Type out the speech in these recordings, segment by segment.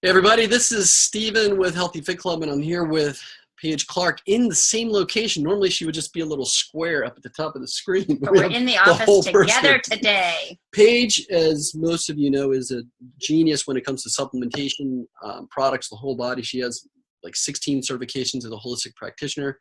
Hey everybody, this is Steven with Healthy Fit Club, and I'm here with Paige Clark in the same location. Normally she would just be a little square up at the top of the screen. But we're in the office together today. Paige, as most of you know, is a genius when it comes to supplementation products, the whole body. She has like 16 certifications as a holistic practitioner.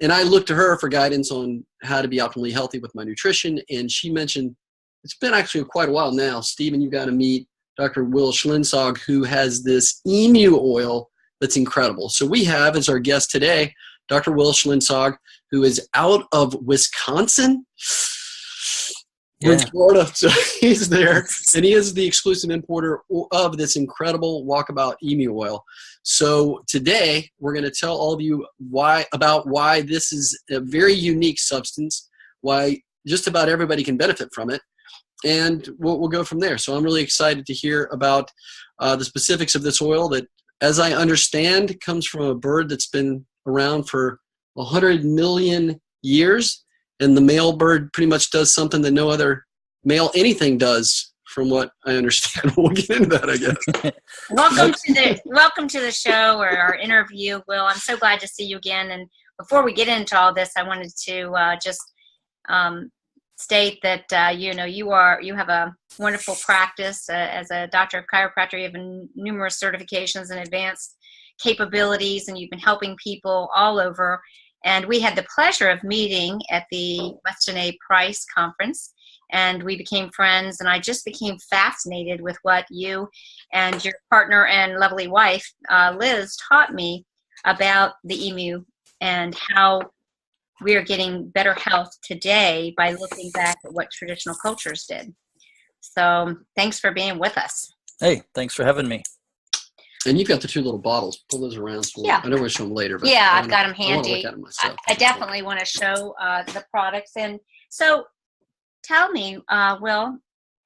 And I look to her for guidance on how to be optimally healthy with my nutrition. And she mentioned, it's been actually quite a while now, Steven, you've got to meet Dr. Will Schlinsog, who has this emu oil that's incredible. So we have as our guest today, Dr. Will Schlinsog, who is out of Wisconsin. We're in Florida, so he's there, and he is the exclusive importer of this incredible Walkabout Emu Oil. So today, we're going to tell all of you why this is a very unique substance, why just about everybody can benefit from it, and we'll go from there. So I'm really excited to hear about the specifics of this oil that, as I understand, comes from a bird that's been around for 100 million years. And the male bird pretty much does something that no other male anything does, from what I understand. We'll get into that, I guess. Welcome to the show, or our interview, Will. I'm so glad to see you again. And before we get into all this, I wanted to just state that you have a wonderful practice as a doctor of chiropractor. You have numerous certifications and advanced capabilities, and you've been helping people all over. And we had the pleasure of meeting at the Weston A Price conference, and we became friends, and I just became fascinated with what you and your partner and lovely wife, Liz, taught me about the emu and how we are getting better health today by looking back at what traditional cultures did. So thanks for being with us. Hey, thanks for having me. And you've got the two little bottles. Pull those around. So yeah. I know we'll show them later. But yeah, I've got them handy. I want to look at them myself. I definitely want to show the products. And so tell me, Will,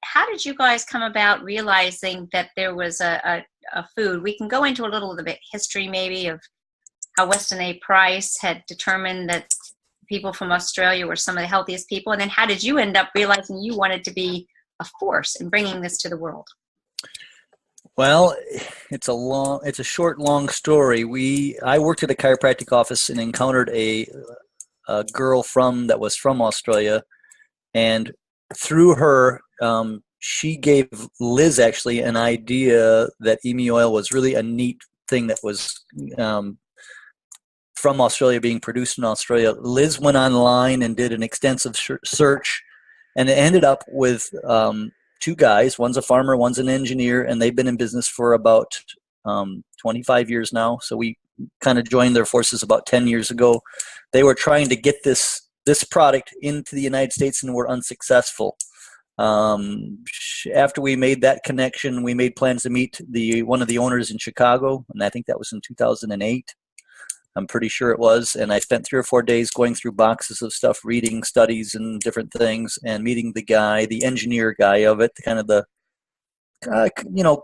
how did you guys come about realizing that there was a food? We can go into a little bit history maybe of how Weston A Price had determined that people from Australia were some of the healthiest people. And then how did you end up realizing you wanted to be a force in bringing this to the world? Well, it's a short, long story. I worked at a chiropractic office and encountered a girl that was from Australia, and through her, she gave Liz actually an idea that emu oil was really a neat thing that was from Australia, being produced in Australia. Liz went online and did an extensive search, and it ended up with two guys. One's a farmer, one's an engineer, and they've been in business for about 25 years now. So we kind of joined their forces about 10 years ago. They were trying to get this product into the United States and were unsuccessful. After we made that connection, we made plans to meet one of the owners in Chicago, and I think that was in 2008. I'm pretty sure it was. And I spent 3 or 4 days going through boxes of stuff, reading studies and different things, and meeting the engineer guy of it,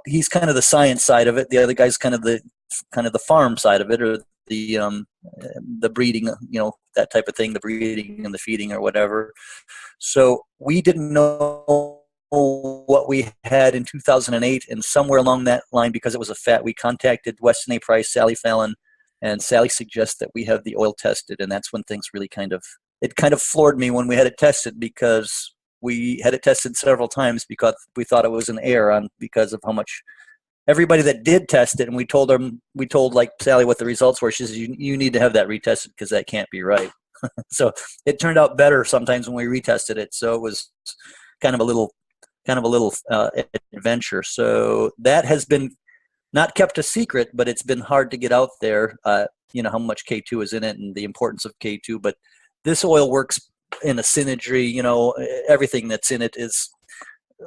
he's kind of the science side of it. The other guy's kind of the farm side of it, or the breeding, that type of thing, the breeding and the feeding or whatever. So we didn't know what we had in 2008, and somewhere along that line, because it was a fat, we contacted Weston A Price, Sally Fallon, and Sally suggests that we have the oil tested, and that's when things really kind of floored me when we had it tested, because we had it tested several times because we thought it was an error because of how much everybody that did test it, and we told like Sally what the results were. She says, you need to have that retested because that can't be right. So it turned out better sometimes when we retested it. So it was kind of a little adventure. So that has been not kept a secret, but it's been hard to get out there, how much K2 is in it and the importance of K2. But this oil works in a synergy, everything that's in it is,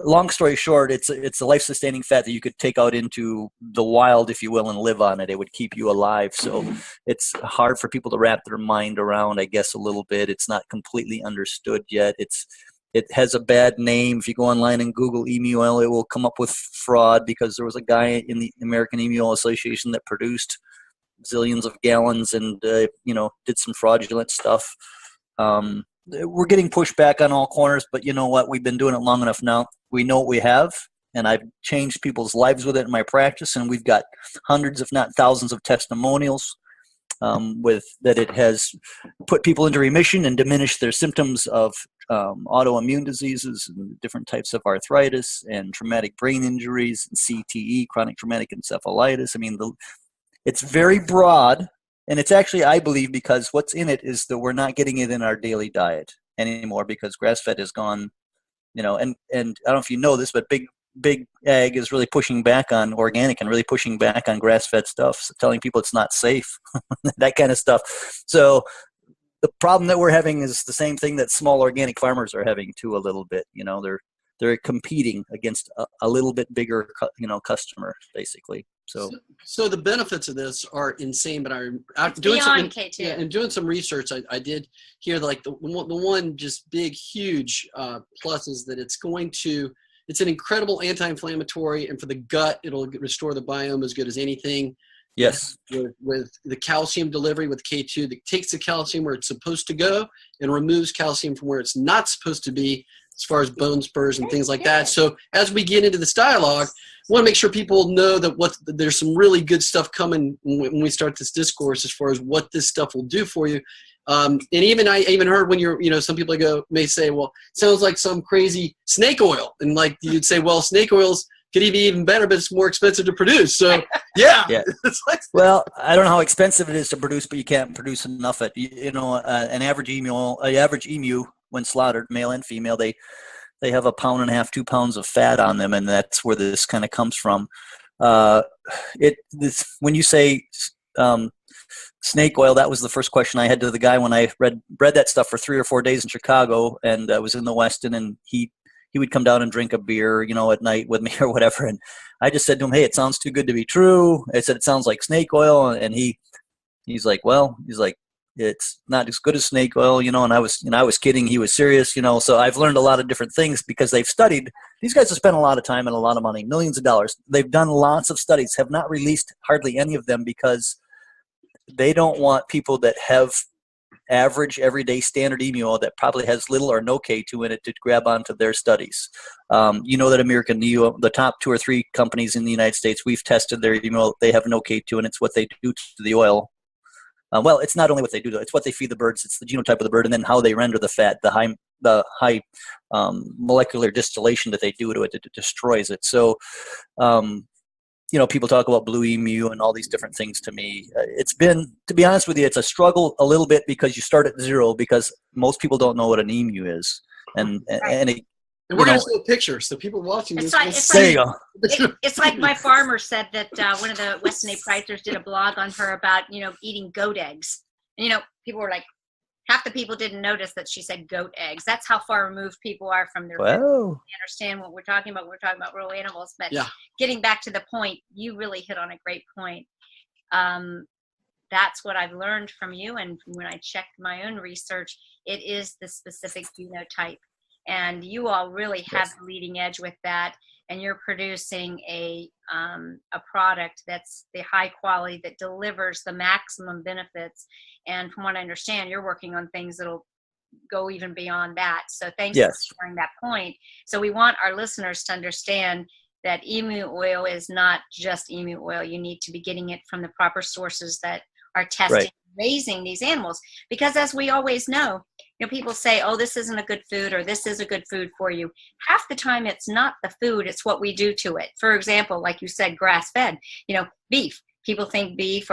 long story short, it's a life-sustaining fat that you could take out into the wild, if you will, and live on it. It would keep you alive. So it's hard for people to wrap their mind around, I guess, a little bit. It's not completely understood yet. It has a bad name. If you go online and Google emu oil, it will come up with fraud, because there was a guy in the American Emu Oil Association that produced zillions of gallons and, did some fraudulent stuff. We're getting pushed back on all corners, but you know what? We've been doing it long enough now. We know what we have, and I've changed people's lives with it in my practice, and we've got hundreds, if not thousands, of testimonials with that it has put people into remission and diminished their symptoms of autoimmune diseases and different types of arthritis and traumatic brain injuries and CTE, chronic traumatic encephalitis. I mean, it's very broad, and it's actually, I believe, because what's in it is that we're not getting it in our daily diet anymore because grass-fed has gone, and I don't know if you know this, but big ag is really pushing back on organic and really pushing back on grass-fed stuff, so telling people it's not safe, that kind of stuff. So the problem that we're having is the same thing that small organic farmers are having too a little bit. They're competing against a little bit bigger, customer, basically. So the benefits of this are insane. But it's beyond K2. Yeah, and doing some research, I did hear like the one just big, huge plus is that it's an incredible anti-inflammatory, and for the gut, it'll restore the biome as good as anything. Yes. With the calcium delivery with K2, that takes the calcium where it's supposed to go and removes calcium from where it's not supposed to be, as far as bone spurs and things like that. So as we get into this dialogue, I want to make sure people know that there's some really good stuff coming when we start this discourse as far as what this stuff will do for you. And I even heard when some people may say, well, it sounds like some crazy snake oil. And like you'd say, well, snake oils could be even better, but it's more expensive to produce. So yeah. It's like, well, I don't know how expensive it is to produce, but you can't produce enough of it. An average emu, when slaughtered, male and female, they have 1.5 pounds, 2 pounds of fat on them, and that's where this kind of comes from. When you say snake oil, that was the first question I had to the guy when I read that stuff for 3 or 4 days in Chicago, and I was in the Weston, and he would come down and drink a beer, at night with me or whatever, and I just said to him, hey, it sounds too good to be true. I said, it sounds like snake oil, and he's like, it's not as good as snake oil, and I was kidding. He was serious, so I've learned a lot of different things because they've studied. These guys have spent a lot of time and a lot of money, millions of dollars. They've done lots of studies, have not released hardly any of them because they don't want people that have average, everyday, standard emu oil that probably has little or no K2 in it to grab onto their studies. That American Emu, the top 2 or 3 companies in the United States, we've tested their emu oil. They have no K2, and it's what they do to the oil. Well, it's not only what they do, it's what they feed the birds. It's the genotype of the bird, and then how they render the fat, the high molecular distillation that they do to it that destroys it. So, people talk about blue emu and all these different things to me. It's been, to be honest with you, it's a struggle a little bit because you start at zero because most people don't know what an emu is. And we're going to show a picture, so people watching this. It's like my farmer said that one of the Weston A Pricers did a blog on her about, eating goat eggs. And, people were like, half the people didn't notice that she said goat eggs. That's how far removed people are from their food. They understand what we're talking about. We're talking about real animals. But getting back to the point, you really hit on a great point. That's what I've learned from you. And when I checked my own research, it is the specific genotype. And you all really have the leading edge with that. And you're producing a product that's the high quality that delivers the maximum benefits. And from what I understand, you're working on things that'll go even beyond that. So thanks for sharing that point. So we want our listeners to understand that emu oil is not just emu oil. You need to be getting it from the proper sources that are testing, raising these animals. Because as we always know, people say, oh, this isn't a good food or this is a good food for you. Half the time it's not the food, it's what we do to it. For example, like you said, grass-fed, beef. People think beef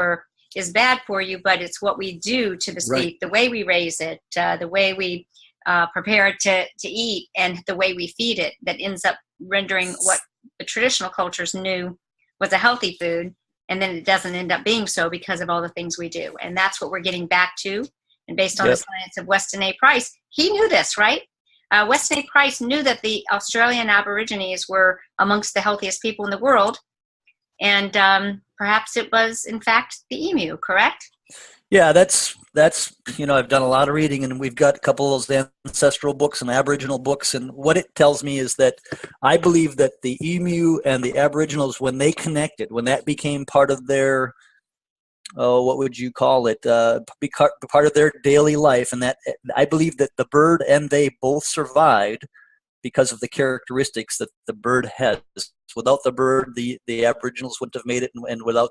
is bad for you, but it's what we do to the beef, the way we raise it, the way we prepare it to eat, and the way we feed it that ends up rendering what the traditional cultures knew was a healthy food, and then it doesn't end up being so because of all the things we do. And that's what we're getting back to. And based on the science of Weston A. Price, he knew this, right? Weston A. Price knew that the Australian Aborigines were amongst the healthiest people in the world. And perhaps it was, in fact, the emu, correct? Yeah, that's I've done a lot of reading, and we've got a couple of those ancestral books and Aboriginal books. And what it tells me is that I believe that the emu and the Aboriginals, when they connected, when that became part of their what would you call it, part of their daily life, and that I believe that the bird and they both survived because of the characteristics that the bird has. Without the bird, the Aboriginals wouldn't have made it, and without,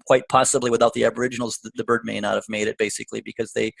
quite possibly without the Aboriginals, the bird may not have made it, basically, because they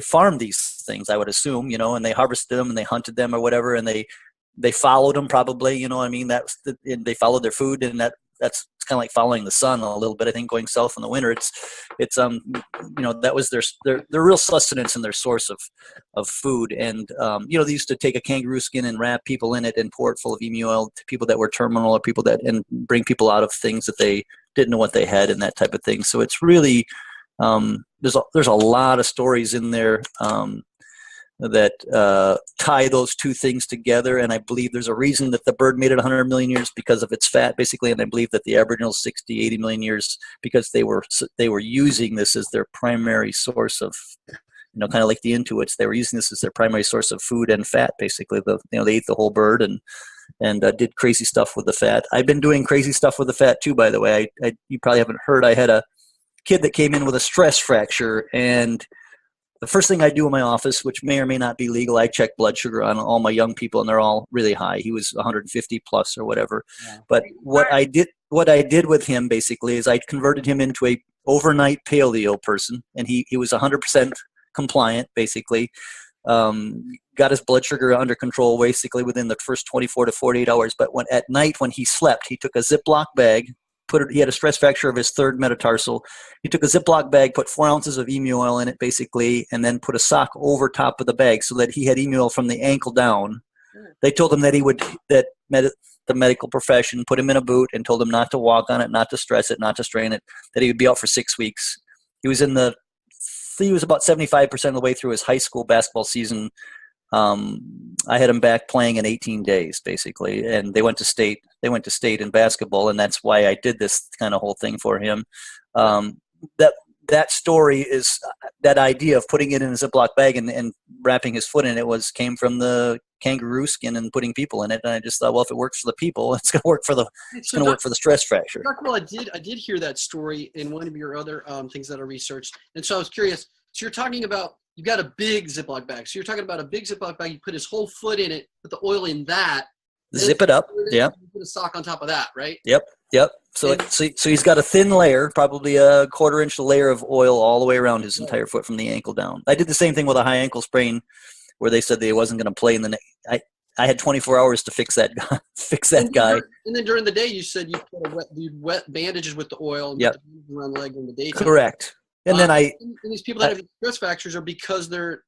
farmed these things, I would assume, and they harvested them and they hunted them or whatever, and they followed them probably, and they followed their food, and that's kind of like following the sun a little bit. I think going south in the winter, it's that was their real sustenance and their source of food. And they used to take a kangaroo skin and wrap people in it and pour it full of emu oil to people that were terminal or people and bring people out of things that they didn't know what they had and that type of thing. So it's really there's a lot of stories in there that tie those two things together, and I believe there's a reason that the bird made it 100 million years because of its fat, basically, and I believe that the Aboriginals 60, 80 million years because they were using this as their primary source of, kind of like the Intuits, they were using this as their primary source of food and fat, basically. They ate the whole bird and did crazy stuff with the fat. I've been doing crazy stuff with the fat too, by the way. You probably haven't heard, I had a kid that came in with a stress fracture, and the first thing I do in my office, which may or may not be legal, I check blood sugar on all my young people, and they're all really high. He was 150 plus or whatever. Yeah. But what I did with him basically is I converted him into a overnight paleo person, and he was 100% compliant basically. Got his blood sugar under control basically within the first 24 to 48 hours. But at night when he slept, he took a Ziploc bag. He had a stress fracture of his third metatarsal. He took a Ziploc bag, put 4 ounces of emu oil in it, basically, and then put a sock over top of the bag so that he had emu oil from the ankle down. They told him that the medical profession put him in a boot and told him not to walk on it, not to stress it, not to strain it, that he would be out for 6 weeks. He was about 75% of the way through his high school basketball season. I had him back playing in 18 days, basically, and they went to state in basketball, and that's why I did this kind of whole thing for him. That story is that idea of putting it in a Ziploc bag and wrapping his foot in it came from the kangaroo skin and putting people in it, and I just thought, well, if it works for the people, it's going to work for the stress fracture. Dr. Will, I did hear that story in one of your other things that I researched, and so I was curious. So you're talking about, you've got a big Ziploc bag. So you're talking about a big Ziploc bag. You put his whole foot in it, put the oil in that. Zip it up. Yeah. You put a sock on top of that, right? Yep. So he's got a thin layer, probably a 1/4 inch layer of oil all the way around his entire foot from the ankle down. I did the same thing with a high ankle sprain where they said they wasn't going to play in the neck. I had 24 hours to fix that guy. And then during the day, you said you put wet bandages with the oil and around the leg in the daytime. Correct. And then and these people that have stress fractures are because they're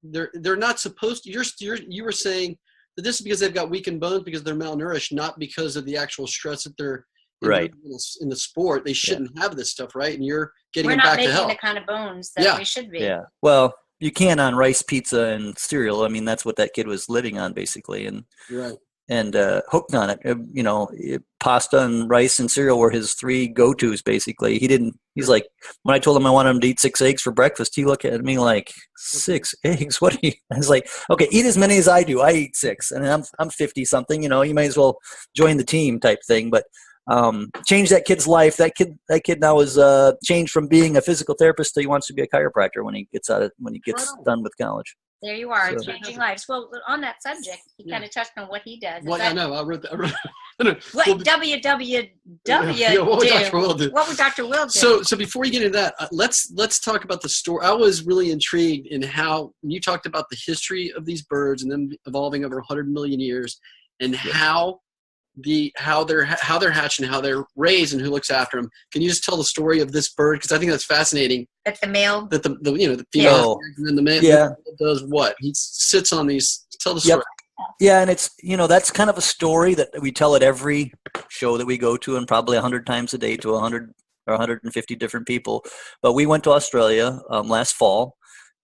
not supposed to. You were saying that this is because they've got weakened bones because they're malnourished, not because of the actual stress that they're in the sport. They shouldn't have this stuff, right? And you're getting them back to health. We're not making the kind of bones that we should be. Yeah. Well, you can on rice, pizza, and cereal. I mean, that's what that kid was living on basically, and hooked on it. Pasta and rice and cereal were his 3 go-tos basically. He's like, when I told him I wanted him to eat 6 eggs for breakfast, he looked at me like, 6 eggs? What are you? I was like, okay, eat as many as I do. I eat 6, and I'm 50 something. You may as well join the team type thing. But change that kid's life. That kid now is changed from being a physical therapist to he wants to be a chiropractor when he gets done with college. There you are, changing lives. Well, on that subject, he kind of touched on what he does. Well, I know. I wrote that. What www What would Dr. Will do? So before we get into that, let's talk about the story. I was really intrigued in how you talked about the history of these birds and them evolving over 100 million years, and how they're hatched and how they're raised and who looks after them. Can you just tell the story of this bird? Because I think that's fascinating. That the male. That the female and then the male does what? He sits on these. Tell the story. Yeah, and it's that's kind of a story that we tell at every show that we go to, and probably 100 times a day to 100 or 150 different people. But we went to Australia last fall.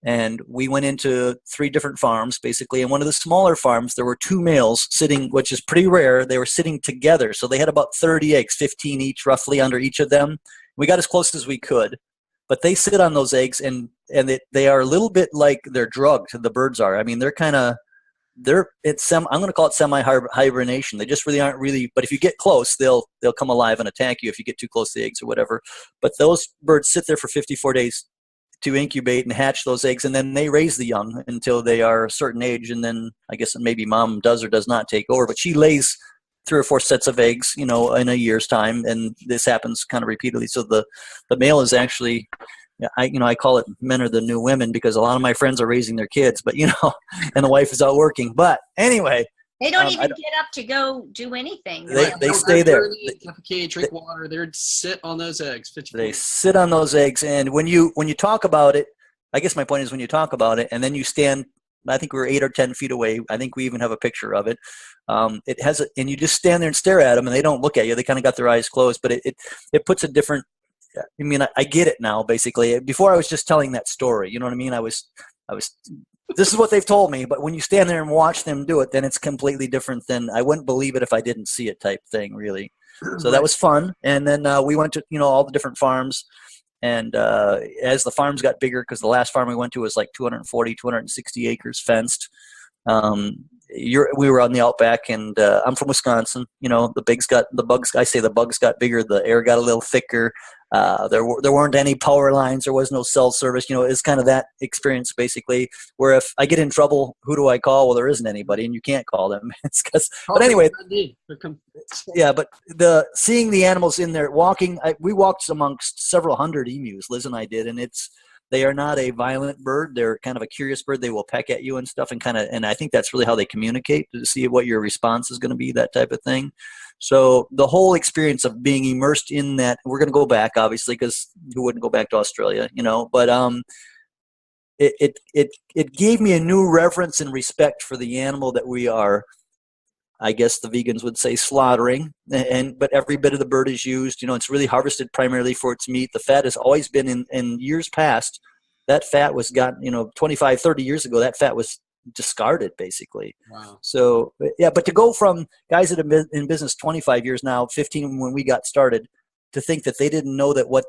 And we went into 3 different farms, basically. And one of the smaller farms, there were 2 males sitting, which is pretty rare. They were sitting together. So they had about 30 eggs, 15 each, roughly, under each of them. We got as close as we could. But they sit on those eggs, and they are a little bit like they're drugged, the birds are. I mean, I'm going to call it semi-hibernation. They just really aren't really, but if you get close, they'll come alive and attack you if you get too close to the eggs or whatever. But those birds sit there for 54 days. to incubate and hatch those eggs, and then they raise the young until they are a certain age, and then I guess maybe mom does or does not take over, but she lays 3 or 4 sets of eggs, in a year's time, and this happens kind of repeatedly. So the male is actually, I call it men are the new women, because a lot of my friends are raising their kids, but and the wife is out working. But anyway, they don't even get up to go do anything. They stay there. Defecate, drink water. They sit on those eggs. They sit on those eggs, and when you talk about it, I guess my point is when you talk about it, and then you stand. I think we were 8 or 10 feet away. I think we even have a picture of it. It has, and you just stand there and stare at them, and they don't look at you. They kind of got their eyes closed, but it puts a different. I mean, I get it now. Basically, before I was just telling that story. You know what I mean? I was. This is what they've told me, but when you stand there and watch them do it, then it's completely different than I wouldn't believe it if I didn't see it type thing, really. So that was fun. And then we went to, all the different farms. And as the farms got bigger, because the last farm we went to was like 240, 260 acres fenced. We were on the Outback, and I'm from Wisconsin. The bugs got bigger. The air got a little thicker. There weren't any power lines. There was no cell service. It's kind of that experience basically, where if I get in trouble, who do I call? Well, there isn't anybody, and you can't call them. But anyway, yeah. But seeing the animals in there walking, we walked amongst several hundred emus. Liz and I did, and they are not a violent bird. They're kind of a curious bird. They will peck at you and stuff, and I think that's really how they communicate, to see what your response is going to be, that type of thing. So the whole experience of being immersed in that, we're going to go back, obviously, because who wouldn't go back to Australia, but it gave me a new reverence and respect for the animal that we are, I guess the vegans would say, slaughtering, but every bit of the bird is used. It's really harvested primarily for its meat. The fat has always been in years past. That fat was 25, 30 years ago, that fat was discarded basically. Wow. So yeah, but to go from guys that have been in business 25 years now, 15 when we got started, to think that they didn't know that what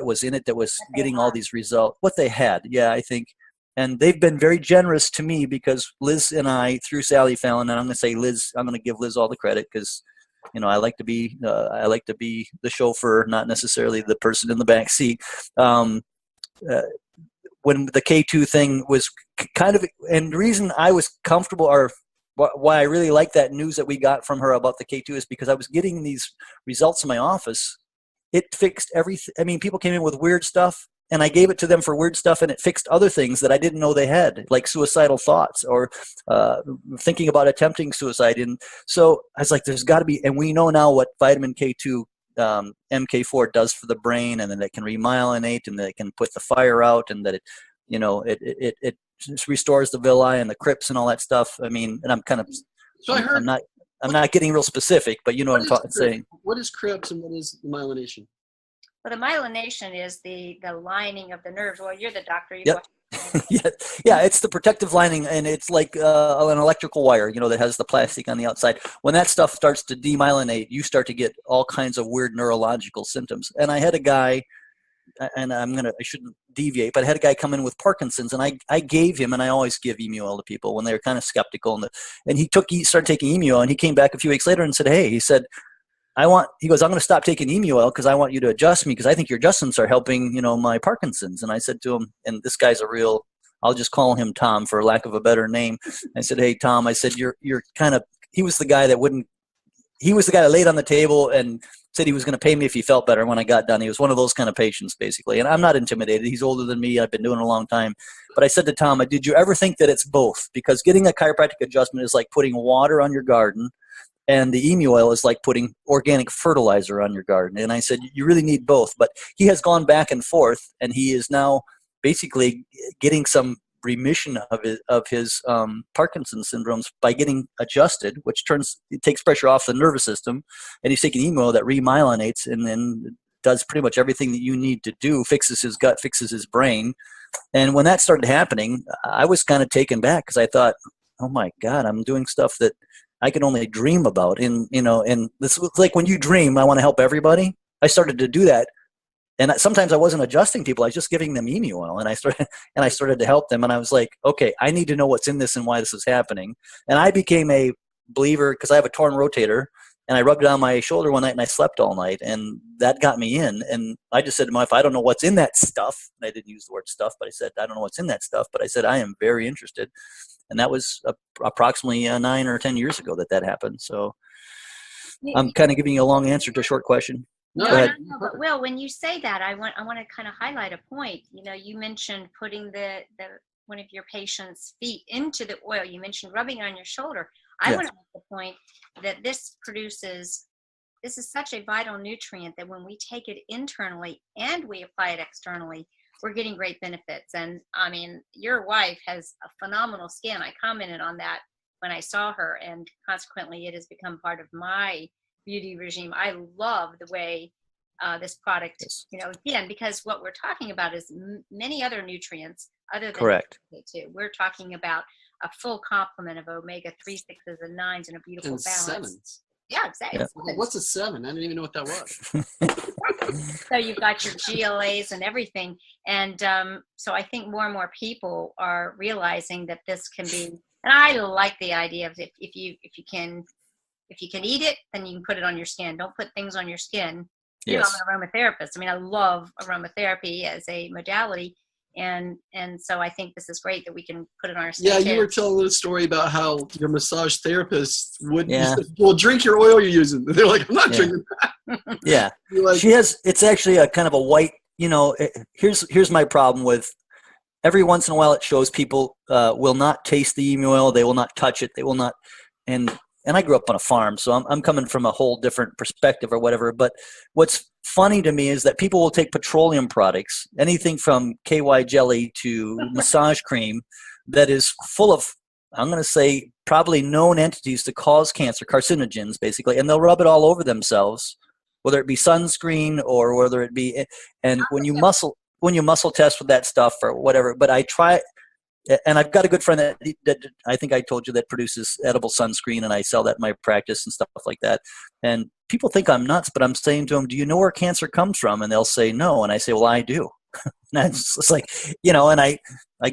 was in it that was getting all these results, what they had. Yeah, I think. And they've been very generous to me, because Liz and I, through Sally Fallon, and I'm going to say Liz, I'm going to give Liz all the credit, because I like to be the chauffeur, not necessarily the person in the back seat. When the K2 thing was kind of, and the reason I was comfortable, or why I really like that news that we got from her about the K2, is because I was getting these results in my office. It fixed everything. I mean, people came in with weird stuff, and I gave it to them for weird stuff, and it fixed other things that I didn't know they had, like suicidal thoughts or thinking about attempting suicide. And so I was like, there's got to be, and we know now what vitamin K2 MK4 does for the brain, and then it can remyelinate, and that it can put the fire out, and that it restores the villi and the crypts and all that stuff. I mean, and I'm kind of, so I'm not getting real specific, but you know what I'm saying. What is crypts and what is myelination? Well, the myelination is the lining of the nerves. Well, you're the doctor. Yep. Yeah, it's the protective lining, and it's like an electrical wire, that has the plastic on the outside. When that stuff starts to demyelinate, you start to get all kinds of weird neurological symptoms. And I had a guy, and I shouldn't deviate, but I had a guy come in with Parkinson's, and I gave him, and I always give emu oil to people when they're kind of skeptical, and he started taking emu oil, and he came back a few weeks later and said, hey, he said, he goes, I'm going to stop taking emu oil because I want you to adjust me, because I think your adjustments are helping, my Parkinson's. And I said to him, and this guy's I'll just call him Tom for lack of a better name. I said, hey, Tom, I said, you're kind of, he was the guy that laid on the table and said he was going to pay me if he felt better when I got done. He was one of those kind of patients, basically. And I'm not intimidated. He's older than me. I've been doing it a long time. But I said to Tom, did you ever think that it's both? Because getting a chiropractic adjustment is like putting water on your garden, and the emu oil is like putting organic fertilizer on your garden. And I said, you really need both. But he has gone back and forth, and he is now basically getting some remission of his Parkinson's syndromes by getting adjusted, which takes pressure off the nervous system. And he's taking emu oil that remyelinates and then does pretty much everything that you need to do, fixes his gut, fixes his brain. And when that started happening, I was kind of taken back, because I thought, oh my God, I'm doing stuff that I can only dream about. And this was like, when you dream, I want to help everybody. I started to do that. And sometimes I wasn't adjusting people. I was just giving them emu oil, and I started to help them. And I was like, okay, I need to know what's in this and why this is happening. And I became a believer, because I have a torn rotator, And I rubbed it on my shoulder one night and I slept all night, and that got me in. And I just said to my wife, I don't know what's in that stuff. And I didn't use the word stuff, but I said, I don't know what's in that stuff. But I said, I am very interested. And that was approximately 9 or 10 years ago that happened. So I'm kind of giving you a long answer to a short question. No, but Will, when you say that, I want to kind of highlight a point. You know, you mentioned putting the one of your patient's feet into the oil. You mentioned rubbing it on your shoulder. I want to make the point that this is such a vital nutrient that when we take it internally and we apply it externally, we're getting great benefits. And I mean, your wife has a phenomenal skin. I commented on that when I saw her, and consequently it has become part of my beauty regime. I love the way this product, you know, again, because what we're talking about is many other nutrients other than correct. Omega-2. We're talking about a full complement of omega-3, 6s, and 9s in a beautiful and balance. 7s. Yeah, exactly. Yeah. What's a 7? I didn't even know what that was. So you've got your GLAs and everything. And so I think more and more people are realizing that this can be, and I like the idea of if you can eat it, then you can put it on your skin. Don't put things on your skin. You know, I'm an aromatherapist. I mean, I love aromatherapy as a modality. And so I think this is great that we can put it on our skin. Yeah, you were telling a story about how your massage therapist would well, drink your oil you're using. They're like, I'm not drinking that. Yeah. Like, she has, it's actually a kind of a white, you know, here's my problem with every once in a while it shows people will not taste the emu oil. They will not touch it. They will not. And I grew up on a farm, so I'm coming from a whole different perspective or whatever. But what's funny to me is that people will take petroleum products, anything from KY jelly to massage cream, that is full of, I'm going to say, probably known entities to cause cancer, carcinogens, basically, and they'll rub it all over themselves, whether it be sunscreen or whether it be, and when you muscle test with that stuff or whatever. But I try. And I've got a good friend that I think I told you that produces edible sunscreen, and I sell that in my practice and stuff like that. And people think I'm nuts, but I'm saying to them, do you know where cancer comes from? And they'll say no. And I say, well, I do. And it's like, you know, and I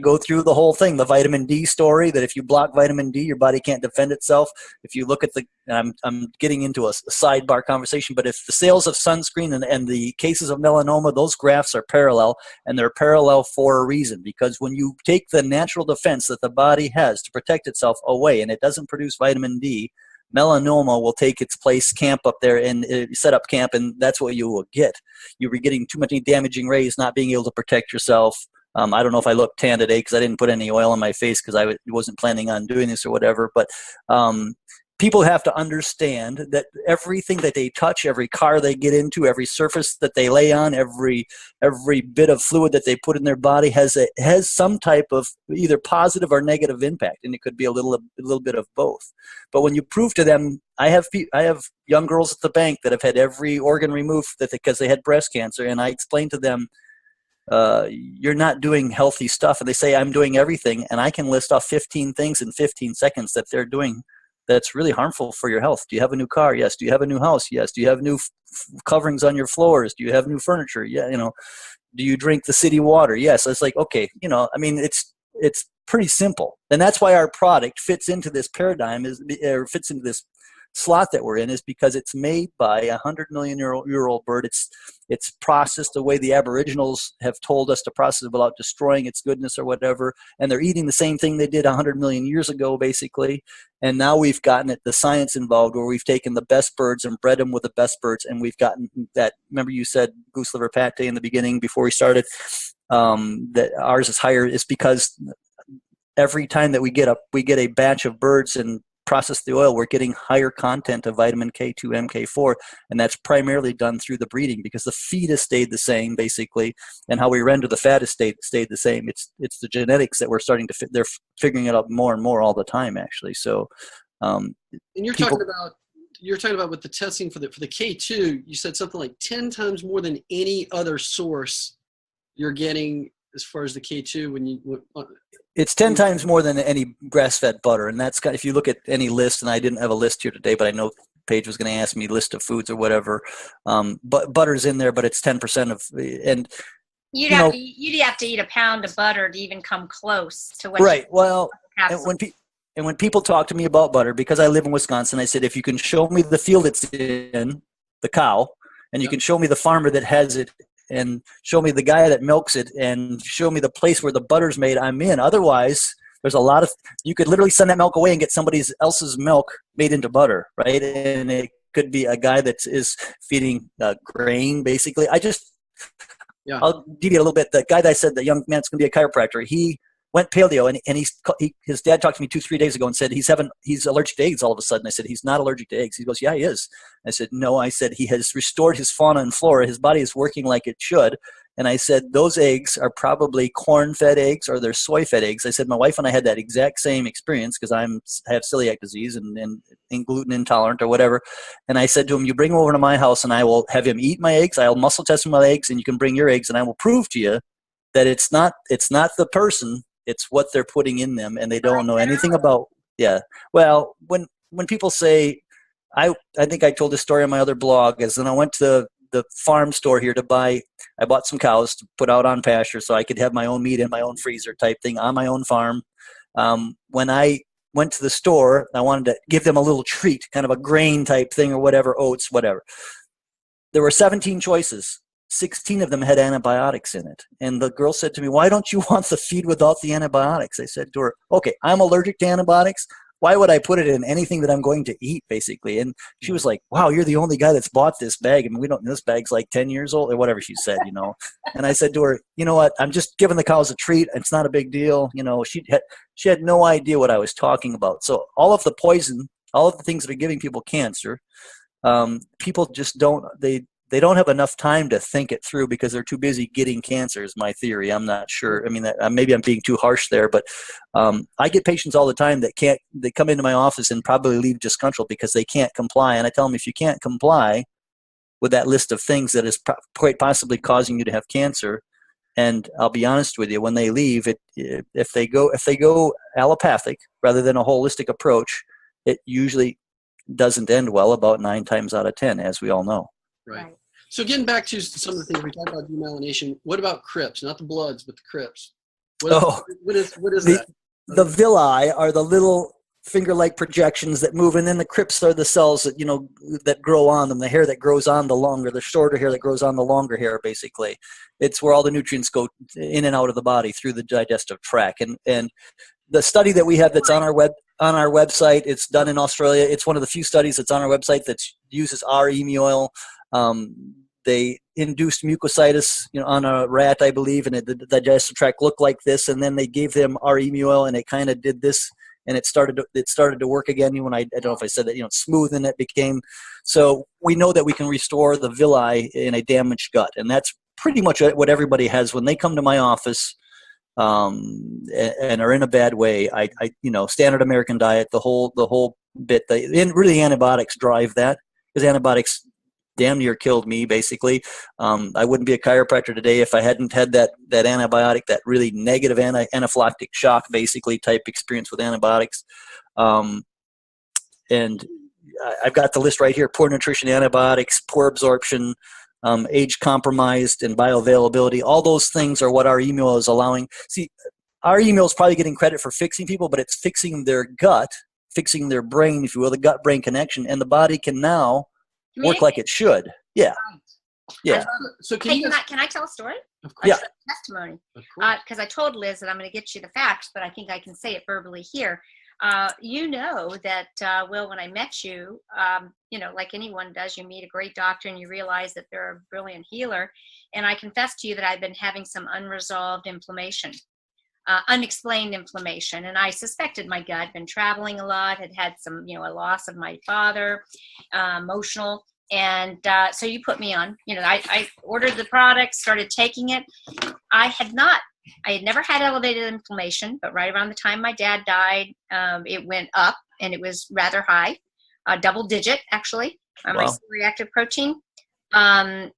go through the whole thing, the vitamin D story, that if you block vitamin D, your body can't defend itself. If you look at and I'm getting into a sidebar conversation, but if the sales of sunscreen and the cases of melanoma, those graphs are parallel, and they're parallel for a reason, because when you take the natural defense that the body has to protect itself away and it doesn't produce vitamin D, melanoma will take its place, camp up there, and set up camp, and that's what you will get. You were getting too many damaging rays, not being able to protect yourself. I don't know if I look tan today because I didn't put any oil on my face because I wasn't planning on doing this or whatever, but people have to understand that everything that they touch, every car they get into, every surface that they lay on, every bit of fluid that they put in their body has some type of either positive or negative impact, and it could be a little bit of both. But when you prove to them, I have young girls at the bank that have had every organ removed because they had breast cancer, and I explain to them, you're not doing healthy stuff, and they say I'm doing everything, and I can list off 15 things in 15 seconds that they're doing that's really harmful for your health. Do you have a new car? Yes. Do you have a new house? Yes. Do you have new coverings on your floors? Do you have new furniture? Yeah. You know, do you drink the city water? Yes. It's like, okay, you know, I mean, it's pretty simple. And that's why our product fits into this paradigm, fits into this slot that we're in, is because it's made by a 100 million year old bird. It's processed the way the Aboriginals have told us to process it without destroying its goodness or whatever. And they're eating the same thing they did 100 million years ago, basically. And now we've gotten the science involved, where we've taken the best birds and bred them with the best birds. And we've gotten that, remember you said goose liver pate in the beginning before we started, that ours is higher. It's because every time that we get a batch of birds and process the oil, we're getting higher content of vitamin K2, MK4, and that's primarily done through the breeding, because the feed has stayed the same basically, and how we render the fat has stayed the same. It's the genetics that we're starting to they're figuring it out more and more all the time, actually. So, and you're talking about with the testing for the K2, you said something like 10 times more than any other source you're getting as far as the K2 when you. It's 10 times more than any grass-fed butter, and that's if you look at any list. And I didn't have a list here today, but I know Paige was going to ask me list of foods or whatever. But butter's in there, but it's 10% of. And you'd have to eat a pound of butter to even come close to what. Right. Well, And when people talk to me about butter, because I live in Wisconsin, I said, if you can show me the field it's in, the cow, and you can show me the farmer that has it, and show me the guy that milks it, and show me the place where the butter's made, I'm in. Otherwise, there's a lot of, you could literally send that milk away and get somebody else's milk made into butter, right? And it could be a guy that is feeding grain, basically. I'll deviate a little bit. The guy that I said, the young man's going to be a chiropractor, he went paleo, and his dad talked to me 2-3 days ago and said he's allergic to eggs all of a sudden. I said, he's not allergic to eggs. He goes, yeah, he is. I said, no. I said, he has restored his fauna and flora. His body is working like it should. And I said, those eggs are probably corn-fed eggs or they're soy-fed eggs. I said, my wife and I had that exact same experience because I have celiac disease and gluten intolerant or whatever. And I said to him, you bring him over to my house and I will have him eat my eggs. I'll muscle test my eggs, and you can bring your eggs, and I will prove to you that it's not the person, it's what they're putting in them, and they don't know anything about. Yeah. Well, when people say, I think I told this story on my other blog, is when I went to the farm store here I bought some cows to put out on pasture so I could have my own meat in my own freezer type thing on my own farm. When I went to the store, I wanted to give them a little treat, kind of a grain type thing or whatever, oats, whatever. There were 17 choices. 16 of them had antibiotics in it. And the girl said to me, why don't you want the feed without the antibiotics? I said to her, okay, I'm allergic to antibiotics. Why would I put it in anything that I'm going to eat, basically? And she was like, wow, you're the only guy that's bought this bag. I mean, this bag's like 10 years old or whatever she said, And I said to her, you know what? I'm just giving the cows a treat. It's not a big deal. She had no idea what I was talking about. So all of the poison, all of the things that are giving people cancer, people just they don't have enough time to think it through because they're too busy getting cancer, is my theory. I'm not sure. I mean, maybe I'm being too harsh there, but I get patients all the time that they come into my office and probably leave disgruntled because they can't comply. And I tell them, if you can't comply with that list of things that is quite possibly causing you to have cancer, and I'll be honest with you, when they leave, if they go allopathic rather than a holistic approach, it usually doesn't end well about 9 times out of 10, as we all know. Right. So getting back to some of the things we talked about, demyelination, what about crypts? Not the bloods, but the crypts. What is that? The villi are the little finger-like projections that move, and then the crypts are the cells that that grow on them, the hair that grows on the shorter hair that grows on the longer hair, basically. It's where all the nutrients go in and out of the body through the digestive tract. And the study that we have that's on our website, it's done in Australia. It's one of the few studies that's on our website that uses our emu oil. They induced mucositis, on a rat, I believe, and the digestive tract looked like this. And then they gave them our emu oil, and it kind of did this, and it started to work again. When I don't know if I said that, smooth, and it became. So we know that we can restore the villi in a damaged gut, and that's pretty much what everybody has when they come to my office. And are in a bad way. I standard American diet, the whole bit. Really antibiotics drive that, because antibiotics damn near killed me, basically. I wouldn't be a chiropractor today if I hadn't had that antibiotic, that really negative anaphylactic shock, basically, type experience with antibiotics. And I've got the list right here: poor nutrition, antibiotics, poor absorption, age compromised, and bioavailability. All those things are what our emu oil is allowing. See, our emu oil is probably getting credit for fixing people, but it's fixing their gut, fixing their brain, if you will, the gut-brain connection, and the body can now work like it should. Yeah. Yeah. So can I tell a story? Of course. Yeah. Testimony. Because I told Liz that I'm going to get you the facts, but I think I can say it verbally here. That, Will, when I met you, like anyone does, you meet a great doctor and you realize that they're a brilliant healer. And I confessed to you that I've been having some unresolved inflammation, unexplained inflammation. And I suspected my gut, been traveling a lot, had some, a loss of my father, emotional. And so you put me on, I ordered the product, started taking it. I had never had elevated inflammation, but right around the time my dad died, it went up, and it was rather high, double digit, actually, on my C-reactive protein. And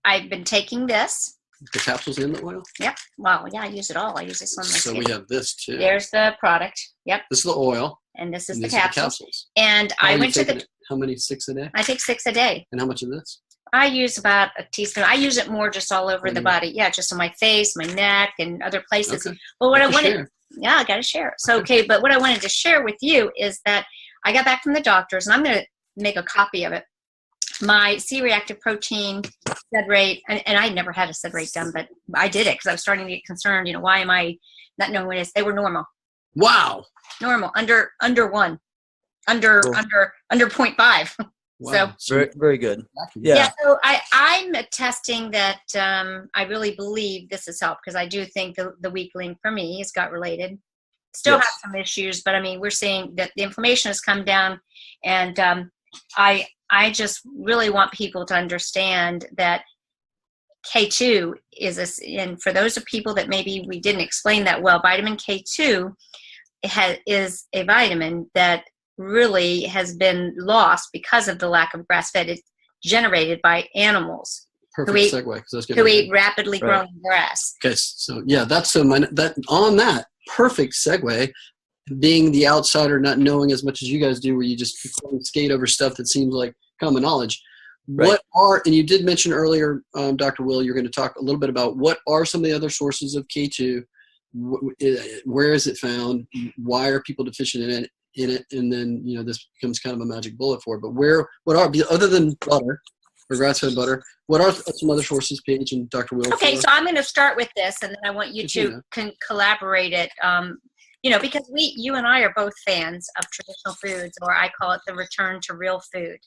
I've been taking this. The capsules in the oil? Yep. Well, yeah, I use it all. I use this on my skin. We have this too. There's the product. Yep. This is the oil. And this is and the capsules. And I went to how many? 6 a day? I take 6 a day. And how much of this? I use about a teaspoon. I use it more just all over the body. Yeah, just on my face, my neck, and other places. Okay. But what I wanted Yeah, I got to share. So, okay, but what I wanted to share with you is that I got back from the doctors, and I'm going to make a copy of it. My C-reactive protein SED rate, and I never had a SED rate done, but I did it because I was starting to get concerned. Why am I not knowing what it is? They were normal. Wow. Normal, under 1, under 0.5. Wow. So Very, very good. yeah. So I'm attesting that I really believe this has helped, because I do think the weak link for me is gut related. Still have some issues, but I mean, we're seeing that the inflammation has come down, and I just really want people to understand that K2 is and for those of people that maybe we didn't explain that well, vitamin K2 is a vitamin that really has been lost because of the lack of grass-fed. It's generated by animals Perfect segue. who eat rapidly growing grass. Okay, so yeah, that's that perfect segue. Being the outsider, not knowing as much as you guys do, where you just skate over stuff that seems like common knowledge. Right. And you did mention earlier, Dr. Will, you're going to talk a little bit about what are some of the other sources of K2, where is it found, why are people deficient in it, and then this becomes kind of a magic bullet for it. But what are, other than butter or grass-fed butter, what are some other sources, Paige and Dr. Will? Okay, so I'm going to start with this, and then I want you to collaborate it. Because you and I are both fans of traditional foods, or I call it the return to real food,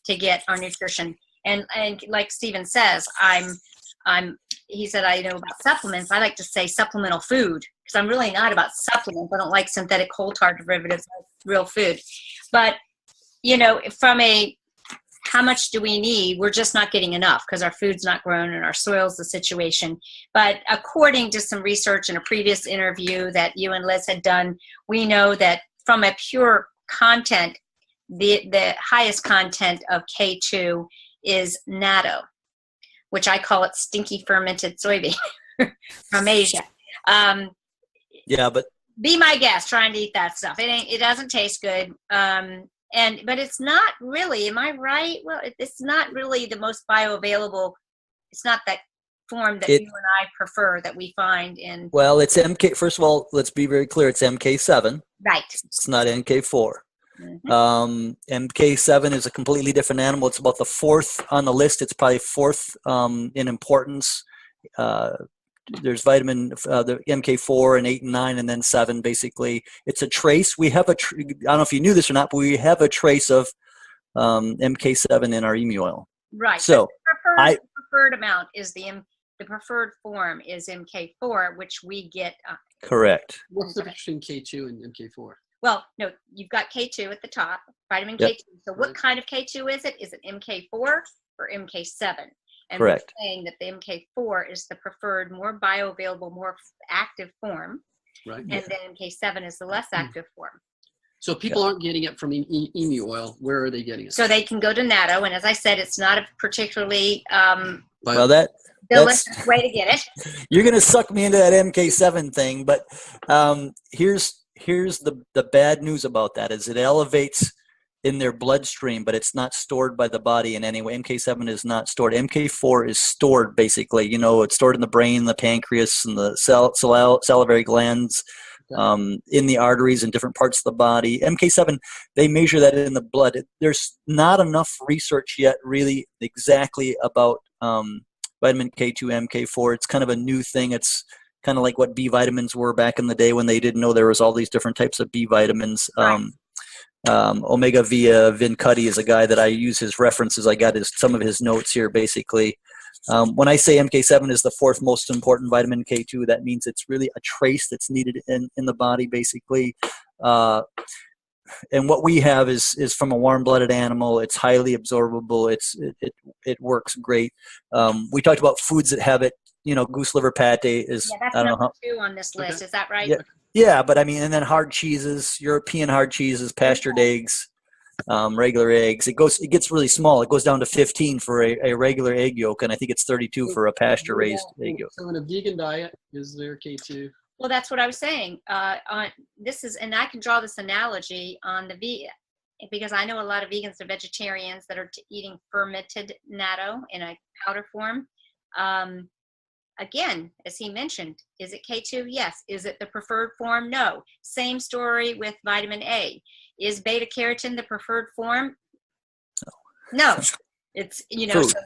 to get our nutrition. And like Stephen says, he said, I know about supplements. I like to say supplemental food, because I'm really not about supplements. I don't like synthetic coal tar derivatives, like real food. But, from how much do we need? We're just not getting enough, because our food's not grown and our soil's the situation. But according to some research in a previous interview that you and Liz had done, we know that from a pure content, the highest content of K2 is natto, which I call it stinky fermented soybean from Asia. But be my guest trying to eat that stuff. It doesn't taste good. But it's not really, am I right? Well, it's not really the most bioavailable. It's not that form that you and I prefer that we find in. Well, it's MK. First of all, let's be very clear. It's MK7. Right. It's not NK4. Mm-hmm. MK7 is a completely different animal. It's about the 4th on the list. It's probably 4th in importance. There's vitamin the MK4 and 8 and 9 and then 7. Basically, it's a trace. We have I don't know if you knew this or not, but we have a trace of MK7 in our emu oil. Right. So the preferred amount is the preferred form is MK4, which we get. Correct. What's the difference between K2 and MK4? Well, no, you've got K2 at the top, vitamin K2. So what kind of K2 is it? Is it MK4 or MK7? And correct. We're saying that the MK4 is the preferred, more bioavailable, more active form. Right. And then MK7 is the less active form. So people aren't getting it from emu oil. Where are they getting it? So they can go to natto. And as I said, it's not a particularly delicious way to get it. You're going to suck me into that MK7 thing. But here's the bad news about that is it elevates in their bloodstream, but it's not stored by the body in any way. MK7 is not stored. MK4 is stored, basically. It's stored in the brain, the pancreas, and the salivary glands, in the arteries and different parts of the body. MK7, they measure that in the blood. There's not enough research yet really exactly about vitamin K2, MK4. It's kind of a new thing. It's kind of like what B vitamins were back in the day when they didn't know there was all these different types of B vitamins. Right. Omega Via Vincutti is a guy that I use his references. I got some of his notes here, basically. When I say MK7 is the 4th most important vitamin K2, that means it's really a trace that's needed in the body, basically. And what we have is from a warm-blooded animal. It's highly absorbable. It works great. We talked about foods that have it. Goose liver pate is. Yeah, that's number 2 on this list. Okay. Is that right? Yeah, but I mean, and then hard cheeses, European hard cheeses, pastured eggs, regular eggs. It gets really small. It goes down to 15 for a regular egg yolk, and I think it's 32 for a pasture-raised egg yolk. So in a vegan diet, is there K2? Well, that's what I was saying. And I can draw this analogy on the vegan, because I know a lot of vegans are vegetarians that are eating fermented natto in a powder form. again, as he mentioned, is it K2? Yes. Is it the preferred form? No. Same story with vitamin A. Is beta carotene the preferred form? No. It's, you look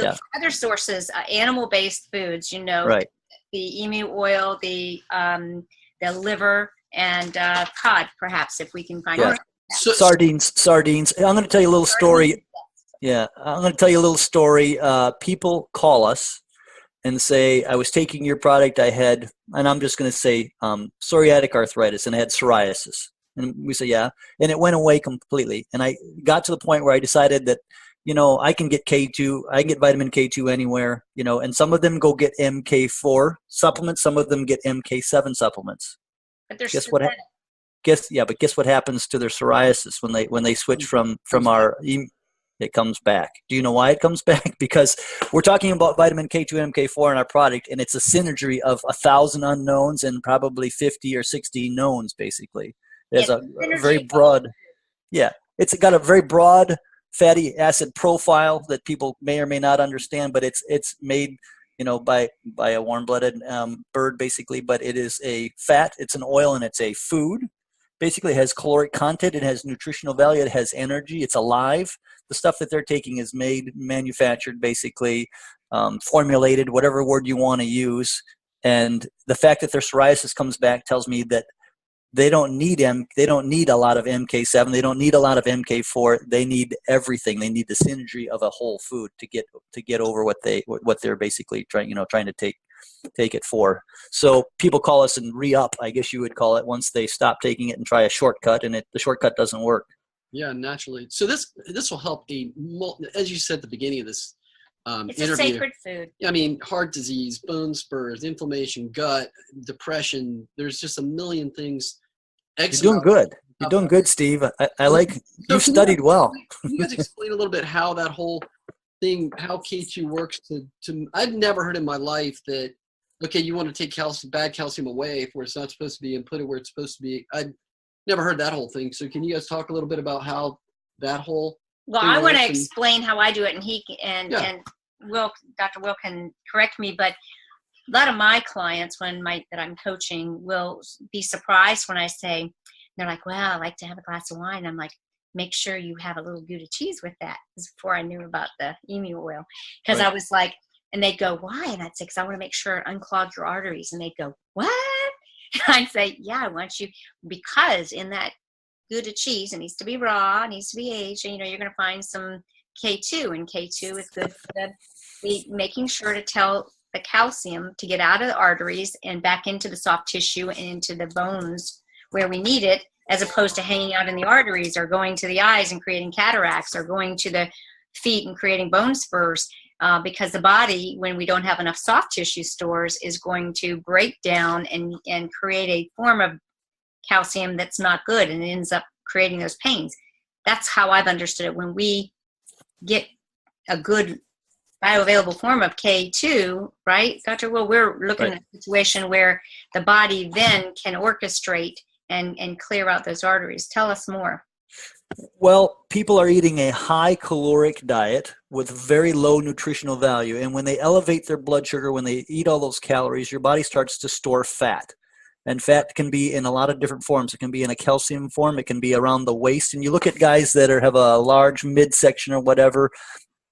at other sources, animal-based foods, right. The emu oil, the liver, and cod, perhaps, if we can find it. So, sardines. I'm going to tell you a little story. Yeah, I'm going to tell you a little story. People call us and say, I was taking your product, I had, and I'm just going to say psoriatic arthritis, and I had psoriasis. And we say, yeah. And it went away completely. And I got to the point where I decided that, I can get K2, I can get vitamin K2 anywhere, and some of them go get MK4 supplements, some of them get MK7 supplements. But there's guess what happens to their psoriasis when they switch from our, it comes back. Do you know why it comes back? Because we're talking about vitamin K2 and MK4 in our product, and it's a synergy of 1,000 unknowns and probably 50 or 60 knowns, basically. There's a very broad, it's got a very broad fatty acid profile that people may or may not understand, but it's made, by a warm-blooded bird, basically. But it is a fat, it's an oil, and it's a food. Basically, it has caloric content, it has nutritional value, it has energy, it's alive. The stuff that they're taking is made, manufactured, basically, formulated, whatever word you want to use. And the fact that their psoriasis comes back tells me that they don't need a lot of MK7. They don't need a lot of MK4. They need everything. They need the synergy of a whole food to get over what they're basically trying to take it for. So people call us and re-up, I guess you would call it, once they stop taking it and try a shortcut, and the shortcut doesn't work. Yeah, naturally. So this will help as you said at the beginning of this it's interview. a sacred food. I mean, heart disease, bone spurs, inflammation, gut, depression. There's just a million things. You're doing good. You're doing good, Steve. I like, you studied well. Can you guys explain a little bit how that whole thing, how K2 works I've never heard in my life that, okay, you want to take bad calcium away where it's not supposed to be and put it where it's supposed to be. I'd never heard that whole thing. So can you guys talk a little bit about how that whole Well, I want to explain how I do it, and and Dr. Will can correct me, but a lot of my clients that I'm coaching will be surprised when I say, they're like, well, I like to have a glass of wine. I'm like, make sure you have a little Gouda cheese with that. This is before I knew about the emu oil. Because I was like, and they'd go, why? And I'd say, because I want to make sure it unclogs your arteries. And they'd go, what? And I'd say, yeah, I want you, because in that Gouda cheese, it needs to be raw, it needs to be aged, and you're going to find some K2, and K2 is good for making sure to tell the calcium to get out of the arteries and back into the soft tissue and into the bones where we need it, as opposed to hanging out in the arteries or going to the eyes and creating cataracts or going to the feet and creating bone spurs, because the body, when we don't have enough soft tissue stores, is going to break down and create a form of calcium that's not good, and it ends up creating those pains. That's how I've understood it. When we get a good bioavailable form of K2, right, Dr. Will, we're looking at a situation where the body then can orchestrate and clear out those arteries. Tell us more. Well, people are eating a high caloric diet with very low nutritional value. And when they elevate their blood sugar, when they eat all those calories, your body starts to store fat. And fat can be in a lot of different forms. It can be in a calcium form. It can be around the waist. And you look at guys that have a large midsection or whatever,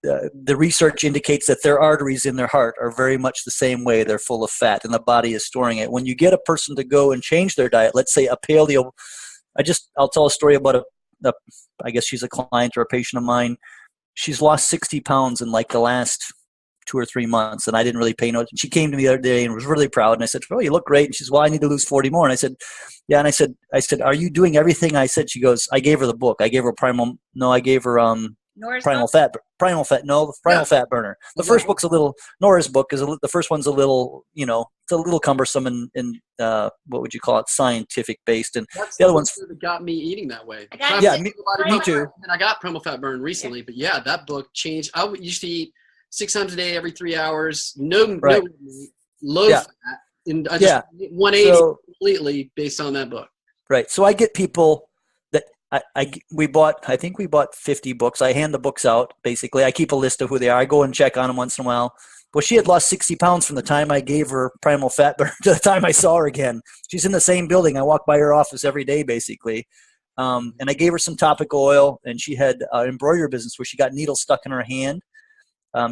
the research indicates that their arteries in their heart are very much the same way. They're full of fat, and the body is storing it. When you get a person to go and change their diet, let's say a paleo, I'll tell a story about I guess she's a client or a patient of mine. She's lost 60 pounds in like the last 2 or 3 months, and I didn't really pay no attention. She came to me the other day and was really proud, and I said, oh, you look great. And she says, well, I need to lose 40 more. And I said, yeah. And I said, are you doing everything I said? She goes, I gave her the book. I gave her Primal Fat Burner. The first book's a little, Nora's book is the first one's a little, it's a little cumbersome and what would you call it, scientific based. And that's the other one's that got me eating that way. Me too. And I got Primal Fat Burn recently, but yeah, that book changed. I used to eat 6 times a day, every 3 hours, no low fat, and I just 180 completely based on that book. Right. So I get people that I think we bought 50 books. I hand the books out, basically. I keep a list of who they are. I go and check on them once in a while. Well, she had lost 60 pounds from the time I gave her primal fat burn to the time I saw her again. She's in the same building. I walk by her office every day, basically. And I gave her some topical oil, and she had an embroidery business where she got needles stuck in her hand.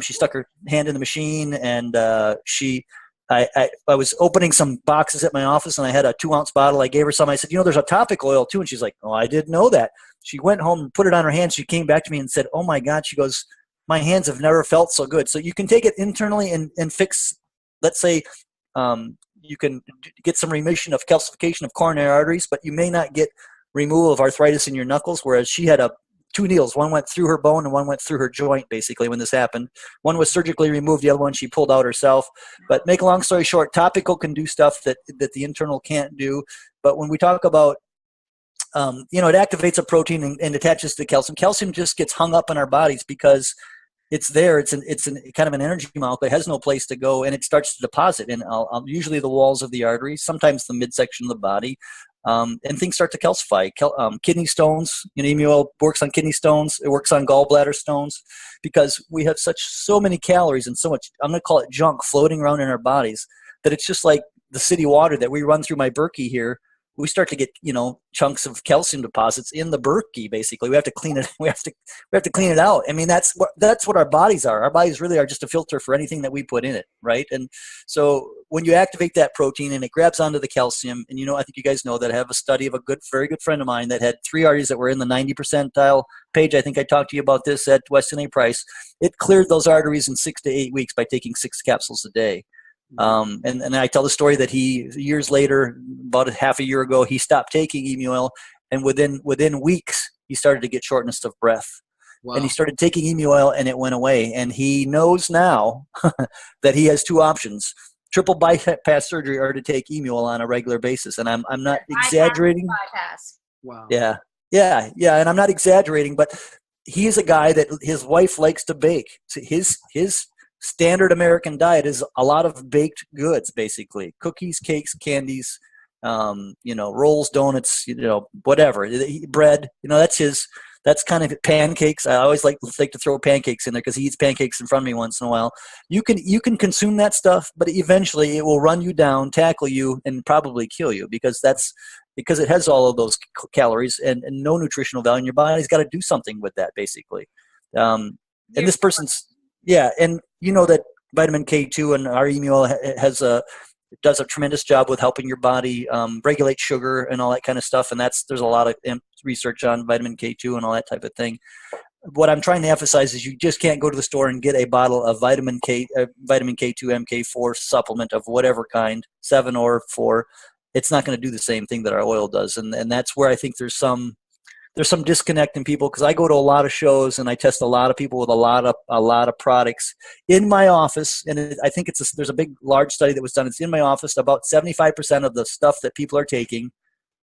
She stuck her hand in the machine, and I was opening some boxes at my office, and I had a 2-ounce bottle. I gave her some. I said, there's a topical oil too. And she's like, oh, I didn't know that. She went home and put it on her hands. She came back to me and said, oh my God. She goes, my hands have never felt so good. So you can take it internally and fix, let's say, you can get some remission of calcification of coronary arteries, but you may not get removal of arthritis in your knuckles, whereas she had 2 needles. One went through her bone and one went through her joint, basically, when this happened. One was surgically removed. The other one she pulled out herself. But make a long story short, topical can do stuff that the internal can't do. But when we talk about, it activates a protein and attaches to calcium. Calcium just gets hung up in our bodies because it's there. It's kind of an energy molecule. It has no place to go, and it starts to deposit in usually the walls of the arteries, sometimes the midsection of the body. And things start to calcify. Kidney stones, emu oil works on kidney stones. It works on gallbladder stones because we have so many calories and so much, I'm going to call it junk, floating around in our bodies that it's just like the city water that we run through my Berkey here. We start to get, chunks of calcium deposits in the Berkey. Basically, we have to clean it. We have to clean it out. I mean, that's what our bodies are. Our bodies really are just a filter for anything that we put in it, right? And so when you activate that protein and it grabs onto the calcium, and I think you guys know that I have a study of a very good friend of mine that had 3 arteries that were in the 90 percentile page. I think I talked to you about this at Weston A Price. It cleared those arteries in 6 to 8 weeks by taking 6 capsules a day. And I tell the story that he, years later, about half a year ago, he stopped taking emu oil, and within weeks, he started to get shortness of breath. Wow. And he started taking emu oil, and it went away. And he knows now that he has 2 options: triple bypass surgery or to take emu oil on a regular basis. And I'm not exaggerating. Bypass. Wow. Yeah. And I'm not exaggerating, but he is a guy that his wife likes to bake. So his standard American diet is a lot of baked goods, basically cookies, cakes, candies, rolls, donuts, whatever, bread. That's kind of pancakes. I always like to throw pancakes in there because he eats pancakes in front of me once in a while. You can consume that stuff, but eventually it will run you down, tackle you, and probably kill you because it has all of those calories and no nutritional value. And your body's got to do something with that, basically. And this person's. Yeah, and that vitamin K2 and our emu oil does a tremendous job with helping your body regulate sugar and all that kind of stuff. And there's a lot of research on vitamin K2 and all that type of thing. What I'm trying to emphasize is you just can't go to the store and get a bottle of vitamin K2 MK4 supplement of whatever kind, 7 or 4. It's not going to do the same thing that our oil does, and that's where I think there's some disconnect in people, because I go to a lot of shows and I test a lot of people with a lot of products in my office. And I think there's a large study that was done. It's in my office. About 75% of the stuff that people are taking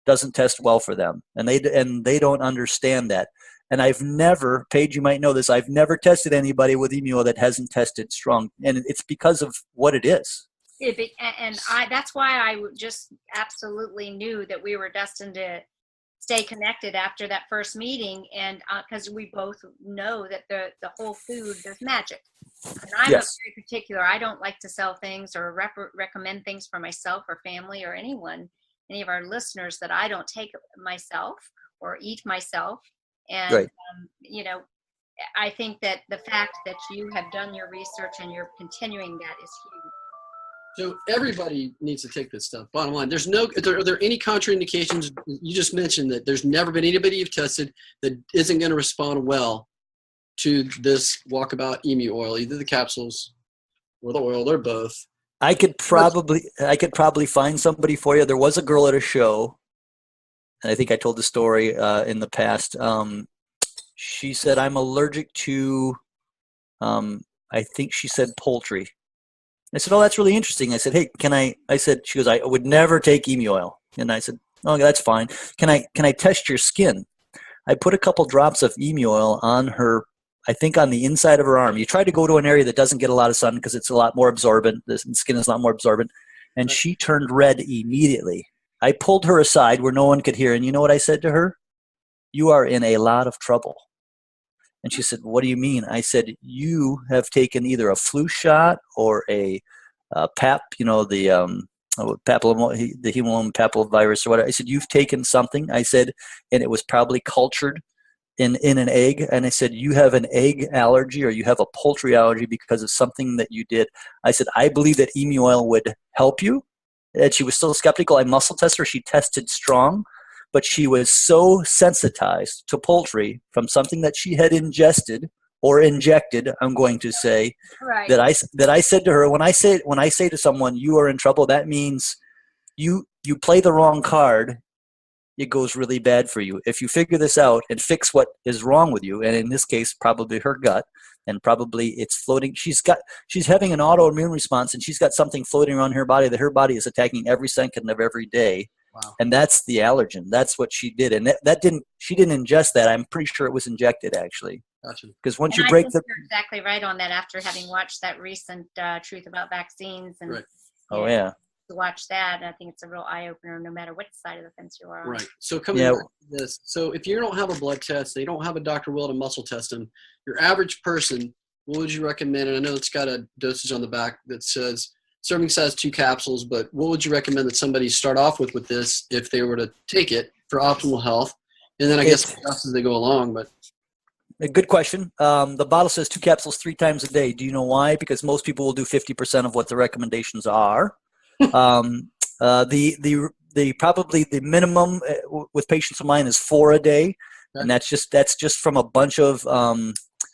doesn't test well for them. And they don't understand that. And I've never, Paige, you might know this, I've never tested anybody with emu oil that hasn't tested strong. And it's because of what it is. That's why I just absolutely knew that we were destined to stay connected after that first meeting, and because we both know that the whole food does magic. And I'm very particular. I don't like to sell things or recommend things for myself or family or any of our listeners that I don't take myself or eat myself. And right. I think that the fact that you have done your research and you're continuing that is huge. So everybody needs to take this stuff. Bottom line, are there any contraindications? You just mentioned that there's never been anybody you've tested that isn't going to respond well to this Walkabout emu oil, either the capsules or the oil, or both. I could probably find somebody for you. There was a girl at a show, and I think I told the story in the past. She said, I'm allergic to, I think she said poultry. I said, oh, that's really interesting. I said, hey, she goes, I would never take emu oil. And I said, oh, that's fine. Can I test your skin? I put a couple drops of emu oil on her, I think on the inside of her arm. You try to go to an area that doesn't get a lot of sun because it's a lot more absorbent. The skin is a lot more absorbent. And she turned red immediately. I pulled her aside where no one could hear. And you know what I said to her? You are in a lot of trouble. And she said, what do you mean? I said, you have taken either a flu shot or a PAP, the human papillomavirus or whatever. I said, you've taken something. I said, and it was probably cultured in an egg. And I said, you have an egg allergy or you have a poultry allergy because of something that you did. I said, I believe that emu oil would help you. And she was still skeptical. I muscle tested her. She tested strong, but she was so sensitized to poultry from something that she had ingested or injected, I'm going to say, Right. that I said to her, when I say to someone, you are in trouble, that means you play the wrong card, it goes really bad for you. If you figure this out and fix what is wrong with you, and in this case, probably her gut, and probably it's floating. She's having an autoimmune response, and she's got something floating around her body that her body is attacking every second of every day. Wow. And that's the allergen. That's what she did, and she didn't ingest that. I'm pretty sure it was injected, actually. Gotcha. Because once And you break you're exactly right on that. After having watched that recent Truth About Vaccines, and Right. Oh yeah. to watch that, I think it's a real eye opener, no matter which side of the fence you are on. Right. So coming back to this, so if you don't have a blood test, they don't have a Dr. Will to muscle test them, your average person, what would you recommend? And I know it's got a dosage on the back that says serving size 2 capsules, but what would you recommend that somebody start off with this if they were to take it for optimal health? And then I guess as they go along, but. A good question. The bottle says 2 capsules 3 times a day. Do you know why? Because most people will do 50% of what the recommendations are. The probably the minimum with patients of mine is 4 a day, okay. And that's just from a bunch of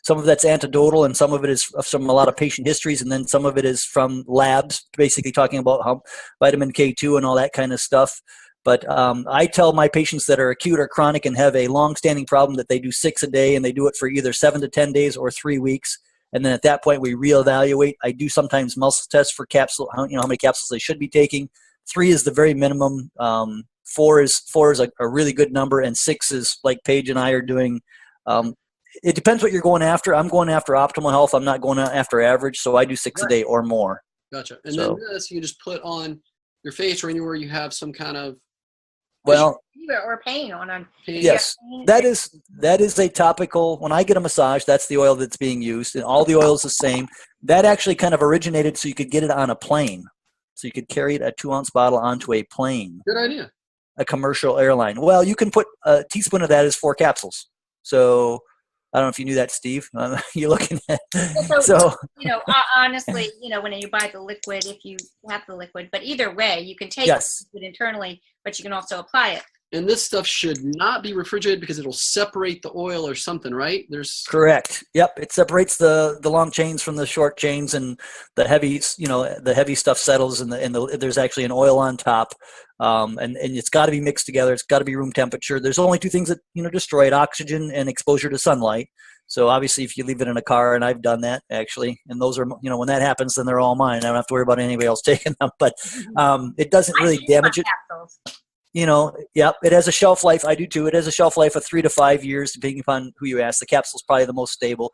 some of that's anecdotal, and some of it is from a lot of patient histories, and then some of it is from labs, basically talking about how vitamin K2 and all that kind of stuff. But I tell my patients that are acute or chronic and have a long-standing problem that they do 6 a day, and they do it for either 7 to 10 days or 3 weeks. And then at that point, we reevaluate. I do sometimes muscle tests for how many capsules they should be taking. 3 is the very minimum. 4 is a really good number, and 6 is like Paige and I are doing. It depends what you're going after. I'm going after optimal health. I'm not going after average, so I do 6 a day or more. Gotcha. And then this you just put on your face or anywhere you have some kind of or pain on them. Yes, that is a topical. When I get a massage, that's the oil that's being used, and all the oil is the same. That actually kind of originated so you could get it on a plane, so you could carry it a 2-ounce bottle onto a plane. Good idea. A commercial airline. Well, you can put a teaspoon of that is 4 capsules. So I don't know if you knew that, Steve. You're looking at so honestly, when you buy the liquid, if you have the liquid, but either way, you can take it internally, but you can also apply it. And this stuff should not be refrigerated because it'll separate the oil or something, right? Correct. Yep. It separates the long chains from the short chains, and the heavy, the heavy stuff settles, and there's actually an oil on top. And it's got to be mixed together. It's got to be room temperature. There's only 2 things that, destroy it: oxygen and exposure to sunlight. So obviously if you leave it in a car, and I've done that actually, and those are, when that happens, then they're all mine. I don't have to worry about anybody else taking them, but it doesn't really damage it. It has a shelf life. I do too. It has a shelf life of 3 to 5 years, depending upon who you ask. The capsule is probably the most stable.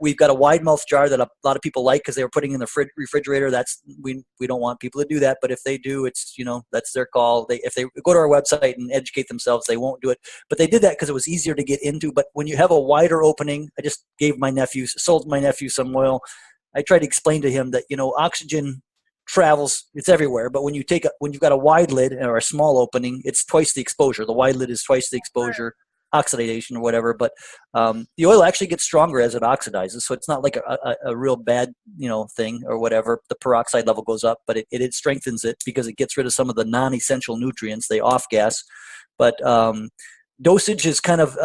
We've got a wide mouth jar that a lot of people like because they were putting in the refrigerator. We don't want people to do that, but if they do, it's that's their call. If they go to our website and educate themselves, they won't do it. But they did that because it was easier to get into. But when you have a wider opening, I just sold my nephew some oil. I tried to explain to him that oxygen travels, it's everywhere, but when you've got a wide lid or a small opening, it's twice the exposure. The wide lid is twice the exposure, oxidation or whatever, but the oil actually gets stronger as it oxidizes, so it's not like a real bad thing or whatever. The peroxide level goes up, but it strengthens it because it gets rid of some of the non-essential nutrients. They off gas. But dosage is kind of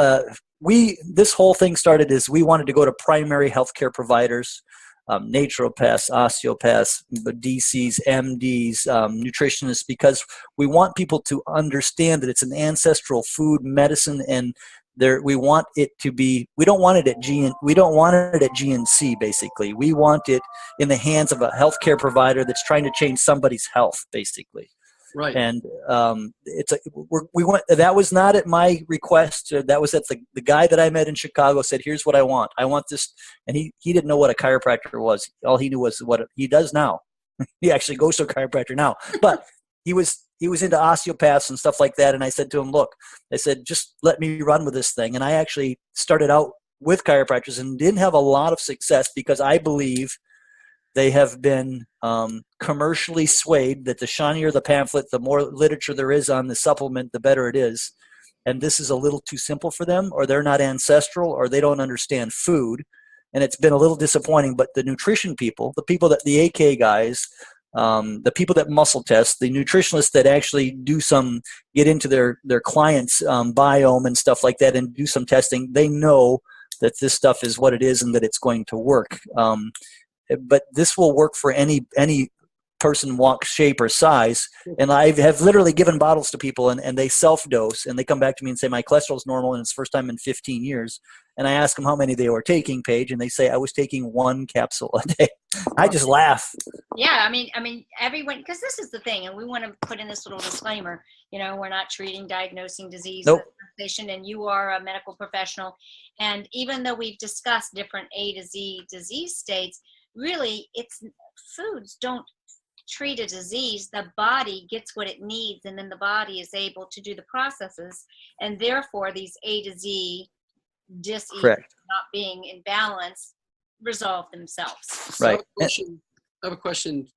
this whole thing started as we wanted to go to primary healthcare providers, naturopaths, osteopaths, DCs, MDs, nutritionists, because we want people to understand that it's an ancestral food medicine, and we want it to be. We don't want it at GNC. Basically, we want it in the hands of a healthcare provider that's trying to change somebody's health, basically. Right. And we want. That was not at my request. That was at the guy that I met in Chicago said, "Here's what I want. I want this." And he didn't know what a chiropractor was. All he knew was what he does now. He actually goes to a chiropractor now. But he was into osteopaths and stuff like that. And I said to him, "Look," I said, "just let me run with this thing." And I actually started out with chiropractors and didn't have a lot of success because I believe they have been commercially swayed, that the shinier the pamphlet, the more literature there is on the supplement, the better it is. And this is a little too simple for them, or they're not ancestral, or they don't understand food. And it's been a little disappointing. But the nutrition people, the people that the AK guys, the people that muscle test, the nutritionists that actually get into their clients' biome and stuff like that and do some testing, they know that this stuff is what it is and that it's going to work. But this will work for any person, walk, shape, or size. And I have literally given bottles to people, and they self-dose, and they come back to me and say, my cholesterol's normal, and it's the first time in 15 years. And I ask them how many they were taking, Paige, and they say, I was taking 1 capsule a day. I just laugh. Yeah, I mean, everyone, because this is the thing, and we want to put in this little disclaimer, we're not treating, diagnosing disease. Nope. And you are a medical professional. And even though we've discussed different A to Z disease states, really, foods don't treat a disease. The body gets what it needs, and then the body is able to do the processes, and therefore these A to Z dis-ease not being in balance resolve themselves. Right. I have a question.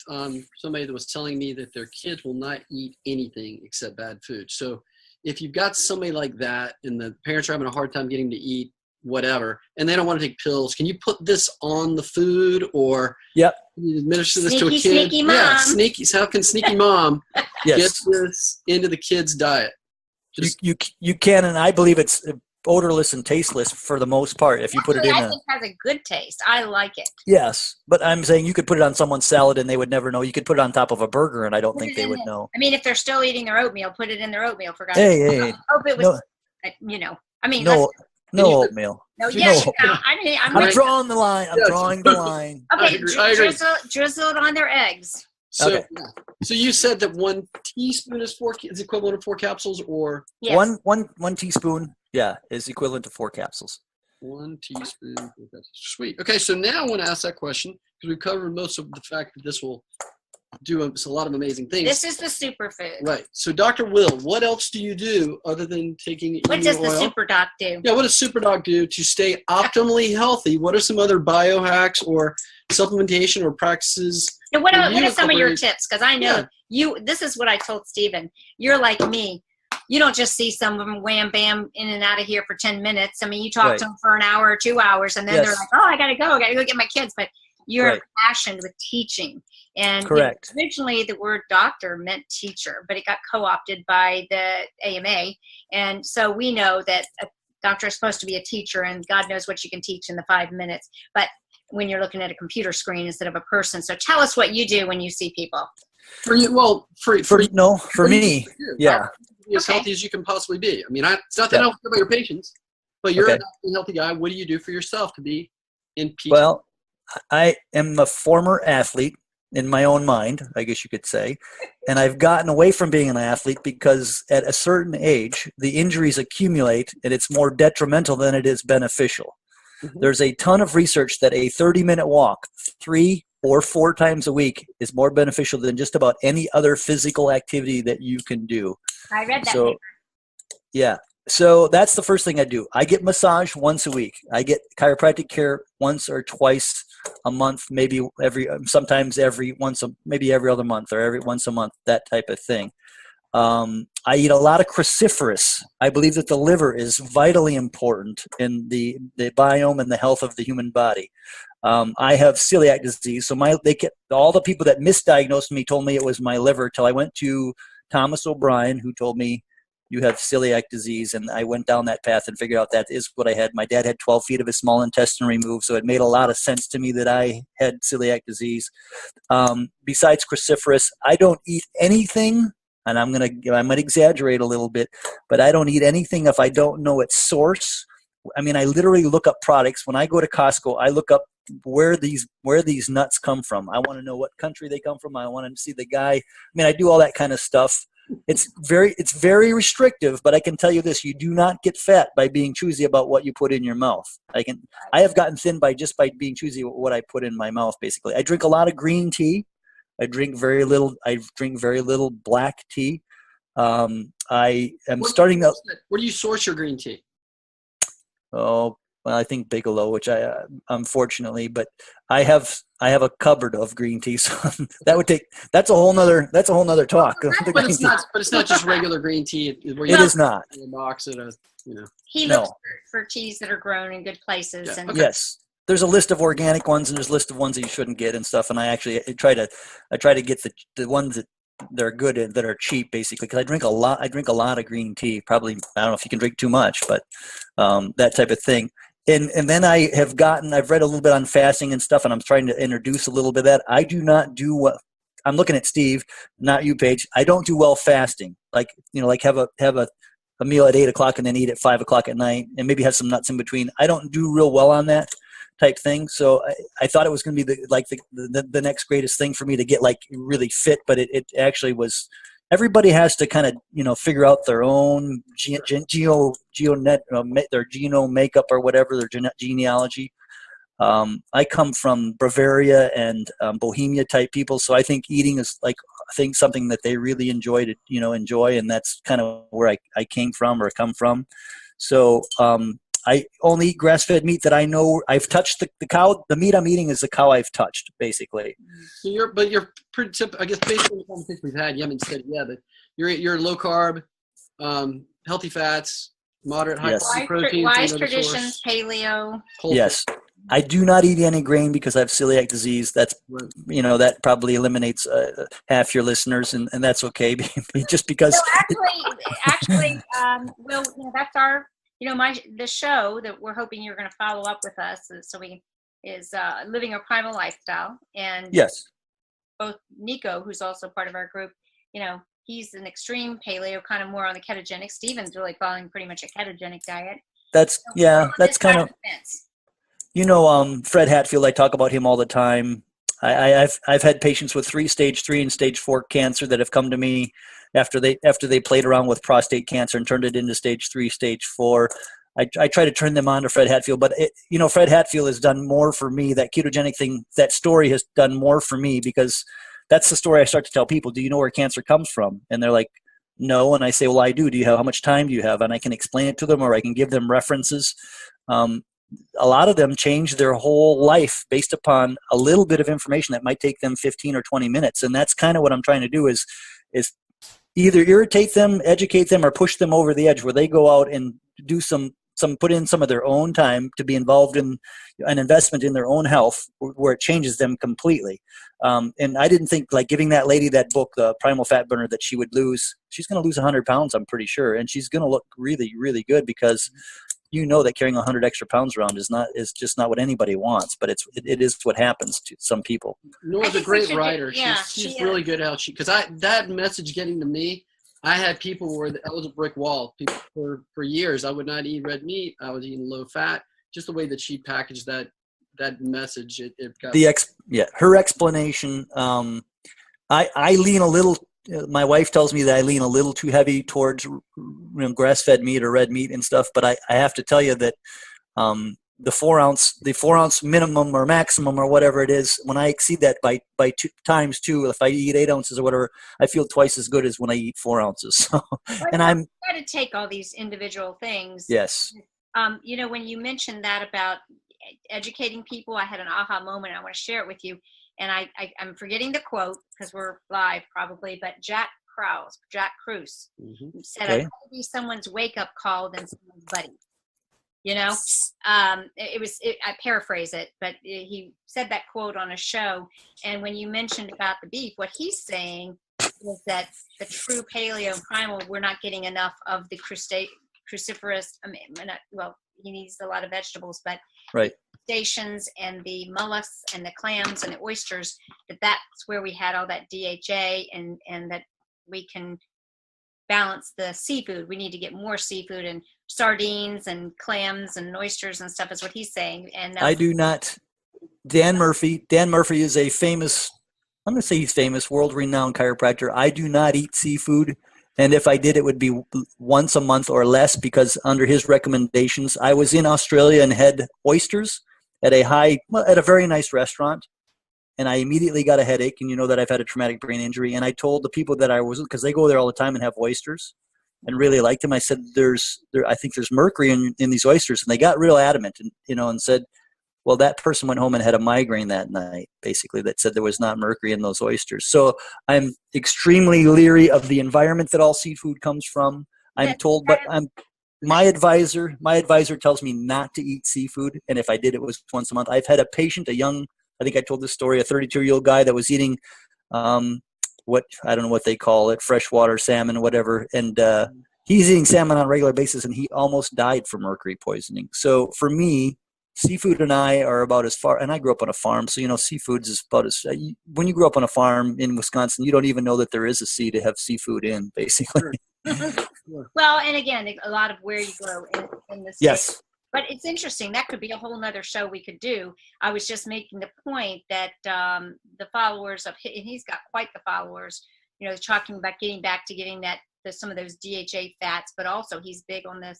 Somebody that was telling me that their kids will not eat anything except bad food. So if you've got somebody like that and the parents are having a hard time getting to eat whatever, and they don't want to take pills, can you put this on the food, or yep, you administer this sneaky, to a kid? Sneaky mom. Yeah, sneaky. So how can sneaky mom yes. get this into the kid's diet? You can, and I believe it's odorless and tasteless for the most part. If you put it in, I think it has a good taste. I like it. Yes, but I'm saying you could put it on someone's salad and they would never know. You could put it on top of a burger, and I don't think they would know. I mean, if they're still eating their oatmeal, put it in their oatmeal. For God's sake. Hey. I hope it was. No, I mean, no oatmeal. No, yes. I'm drawing the line. I'm drawing the line. Okay, drizzle it on their eggs. So, okay. So you said that 1 teaspoon is equivalent to 4 capsules, or yes. one teaspoon, is equivalent to 4 capsules. 1 teaspoon. Sweet. Okay, so now I want to ask that question because we've covered most of the fact that this will do a lot of amazing things. This is the superfood. Right. So, Dr. Will, what else do you do other than taking What does the super doc do? Yeah, what does super doc do to stay optimally healthy? What are some other biohacks or supplementation or practices? And what are some of your tips? Because I know this is what I told Stephen. You're like me. You don't just see someone wham, bam, in and out of here for 10 minutes. I mean, you talk to them for an hour or 2 hours, and then they're like, oh, I got to go get my kids. But you're impassioned with teaching. And originally the word doctor meant teacher, but it got co-opted by the AMA. And so we know that a doctor is supposed to be a teacher, and God knows what you can teach in the 5 minutes. But when you're looking at a computer screen instead of a person. So tell us what you do when you see people. For you, for me, yeah. Be as healthy as you can possibly be. I mean, it's not that I don't care about your patients, but you're a healthy guy. What do you do for yourself to be in peace? Well, I am a former athlete in my own mind, I guess you could say, and I've gotten away from being an athlete because at a certain age, the injuries accumulate, and it's more detrimental than it is beneficial. Mm-hmm. There's a ton of research that a 30-minute walk 3 or 4 times a week is more beneficial than just about any other physical activity that you can do. I read that paper. Yeah. So that's the first thing I do. I get massage once a week. I get chiropractic care once or twice a month, maybe maybe every other month or every once a month, that type of thing. I eat a lot of cruciferous. I believe that the liver is vitally important in the biome and the health of the human body. I have celiac disease, so all the people that misdiagnosed me told me it was my liver till I went to Thomas O'Brien, who told me you have celiac disease, and I went down that path and figured out that is what I had. My dad had 12 feet of his small intestine removed, so it made a lot of sense to me that I had celiac disease. Besides cruciferous, I don't eat anything, and I might exaggerate a little bit, but I don't eat anything if I don't know its source. I mean, I literally look up products. When I go to Costco, I look up where these nuts come from. I want to know what country they come from. I want to see the guy. I mean, I do all that kind of stuff. It's very restrictive, but I can tell you this: you do not get fat by being choosy about what you put in your mouth. I have gotten thin by being choosy with what I put in my mouth. Basically, I drink a lot of green tea. I drink very little black tea. I am starting to. Where do you source your green tea? Oh, I think Bigelow, which I unfortunately, but I have a cupboard of green tea, so that's a whole nother talk. But it's not just regular green tea. It is not. In a box at a, He looks for teas that are grown in good places. Yeah. And Okay. Yes. There's a list of organic ones, and there's a list of ones that you shouldn't get and stuff. And I try to get the ones that they're good and that are cheap, basically, because I drink a lot of green tea. Probably, I don't know if you can drink too much, but that type of thing. And then I've read a little bit on fasting and stuff, and I'm trying to introduce a little bit of that. I do not do what I'm looking at, Steve, not you, Paige. I don't do well fasting. Like have a meal at 8 o'clock and then eat at 5 o'clock at night, and maybe have some nuts in between. I don't do real well on that type thing. So I thought it was going to be the next greatest thing for me to get like really fit, but it actually was. Everybody has to kind of figure out their own their genome makeup or whatever, their genealogy. I come from Bavaria and Bohemia type people, so I think eating is something that they really enjoy, and that's kind of where I came from or come from. So I only eat grass-fed meat that I know I've touched. The cow, the meat I'm eating is the cow I've touched, basically. So you're pretty typical. I guess based on the conversation we've had, you haven't said it yet, but you're low carb, healthy fats, moderate high quality protein. Wise traditions, paleo. Yes. I do not eat any grain because I have celiac disease. That's, that probably eliminates half your listeners, and that's okay. Just because. So actually, Will, that's our. The show that we're hoping you're going to follow up with us is Living a Primal Lifestyle. And yes, both Nico, who's also part of our group, he's an extreme paleo, kind of more on the ketogenic. Steven's really following pretty much a ketogenic diet. That's kind of, Fred Hatfield, I talk about him all the time. I've had patients with stage 3 and stage 4 cancer that have come to me after they played around with prostate cancer and turned it into stage 3, stage 4. I try to turn them on to Fred Hatfield, but Fred Hatfield has done more for me. That ketogenic thing, that story has done more for me, because that's the story I start to tell people. Do you know where cancer comes from? And they're like, no. And I say, well, I do. How much time do you have? And I can explain it to them, or I can give them references. A lot of them change their whole life based upon a little bit of information that might take them 15 or 20 minutes. And that's kind of what I'm trying to do is either irritate them, educate them, or push them over the edge where they go out and do put in some of their own time to be involved in an investment in their own health, where it changes them completely. And I didn't think, like, giving that lady that book, The Primal Fat Burner, that she's going to lose 100 pounds, I'm pretty sure. And she's going to look really, really good, because that carrying 100 extra pounds around is just not what anybody wants, but it is what happens to some people. Nora's a great writer. She's really good at because that message getting to me, I had people where I was a brick wall. People for years, I would not eat red meat. I was eating low fat. Just the way that she packaged that message, it got her explanation. I lean a little. My wife tells me that I lean a little too heavy towards grass-fed meat or red meat and stuff, but I have to tell you that the 4 ounce minimum or maximum or whatever it is, when I exceed that by 2 times 2, if I eat 8 ounces or whatever, I feel twice as good as when I eat 4 ounces. So, and I'm got to take all these individual things. Yes. When you mentioned that about educating people, I had an aha moment. I want to share it with you. And I'm forgetting the quote because we're live probably, but Jack Krus said, I'd rather be someone's wake-up call than someone's buddy. I paraphrase it, but he said that quote on a show. And when you mentioned about the beef, what he's saying is that the true paleo and primal, we're not getting enough of the cruciferous, he needs a lot of vegetables, but right. Crustaceans and the mollusks and the clams and the oysters, that's where we had all that DHA, and that we can balance the seafood. We need to get more seafood, and sardines and clams and oysters and stuff is what he's saying. And I do not. Dan Murphy is a famous, I'm going to say he's famous, world-renowned chiropractor. I do not eat seafood. And if I did, it would be once a month or less, because under his recommendations, I was in Australia and had oysters at a very nice restaurant. And I immediately got a headache, and that I've had a traumatic brain injury. And I told the people that I was, because they go there all the time and have oysters. and really liked them. I said, I think there's mercury in these oysters. And they got real adamant and, and said, well, that person went home and had a migraine that night, basically, that said there was not mercury in those oysters. So I'm extremely leery of the environment that all seafood comes from. I'm told, but my advisor tells me not to eat seafood. And if I did, it was once a month. I've had a patient, I think I told this story, a 32-year-old guy that was eating what, I don't know what they call it, freshwater salmon, whatever. And he's eating salmon on a regular basis, and he almost died from mercury poisoning. So for me, seafood and I are about as far, and I grew up on a farm, so, seafood is about as, when you grow up on a farm in Wisconsin, you don't even know that there is a sea to have seafood in, basically. Well, and again, a lot of where you grow in the state. Yes. But it's interesting. That could be a whole nother show we could do. I was just making the point that the followers of, and he's got quite the followers, talking about getting that, some of those DHA fats, but also he's big on the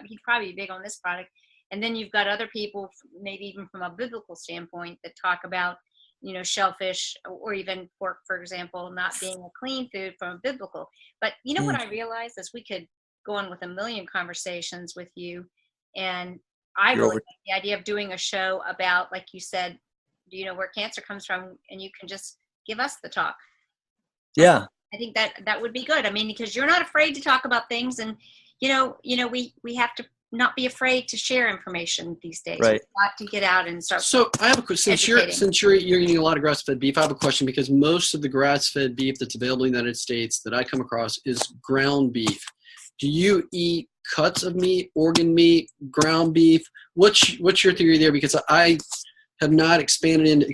he'd probably be big on this product. And then you've got other people, maybe even from a biblical standpoint, that talk about, shellfish or even pork, for example, not being a clean food from a biblical. But what I realized is we could go on with a million conversations with you. And I really like the idea of doing a show about, like you said, do you know where cancer comes from? And you can just give us the talk. Yeah. I think that would be good. I mean, because you're not afraid to talk about things, and we have to not be afraid to share information these days. Right. We've got to get out and start. So I have a question. Since you're eating a lot of grass-fed beef, I have a question, because most of the grass-fed beef that's available in the United States that I come across is ground beef. Do you eat cuts of meat, organ meat, ground beef? What's your theory there? Because I have not expanded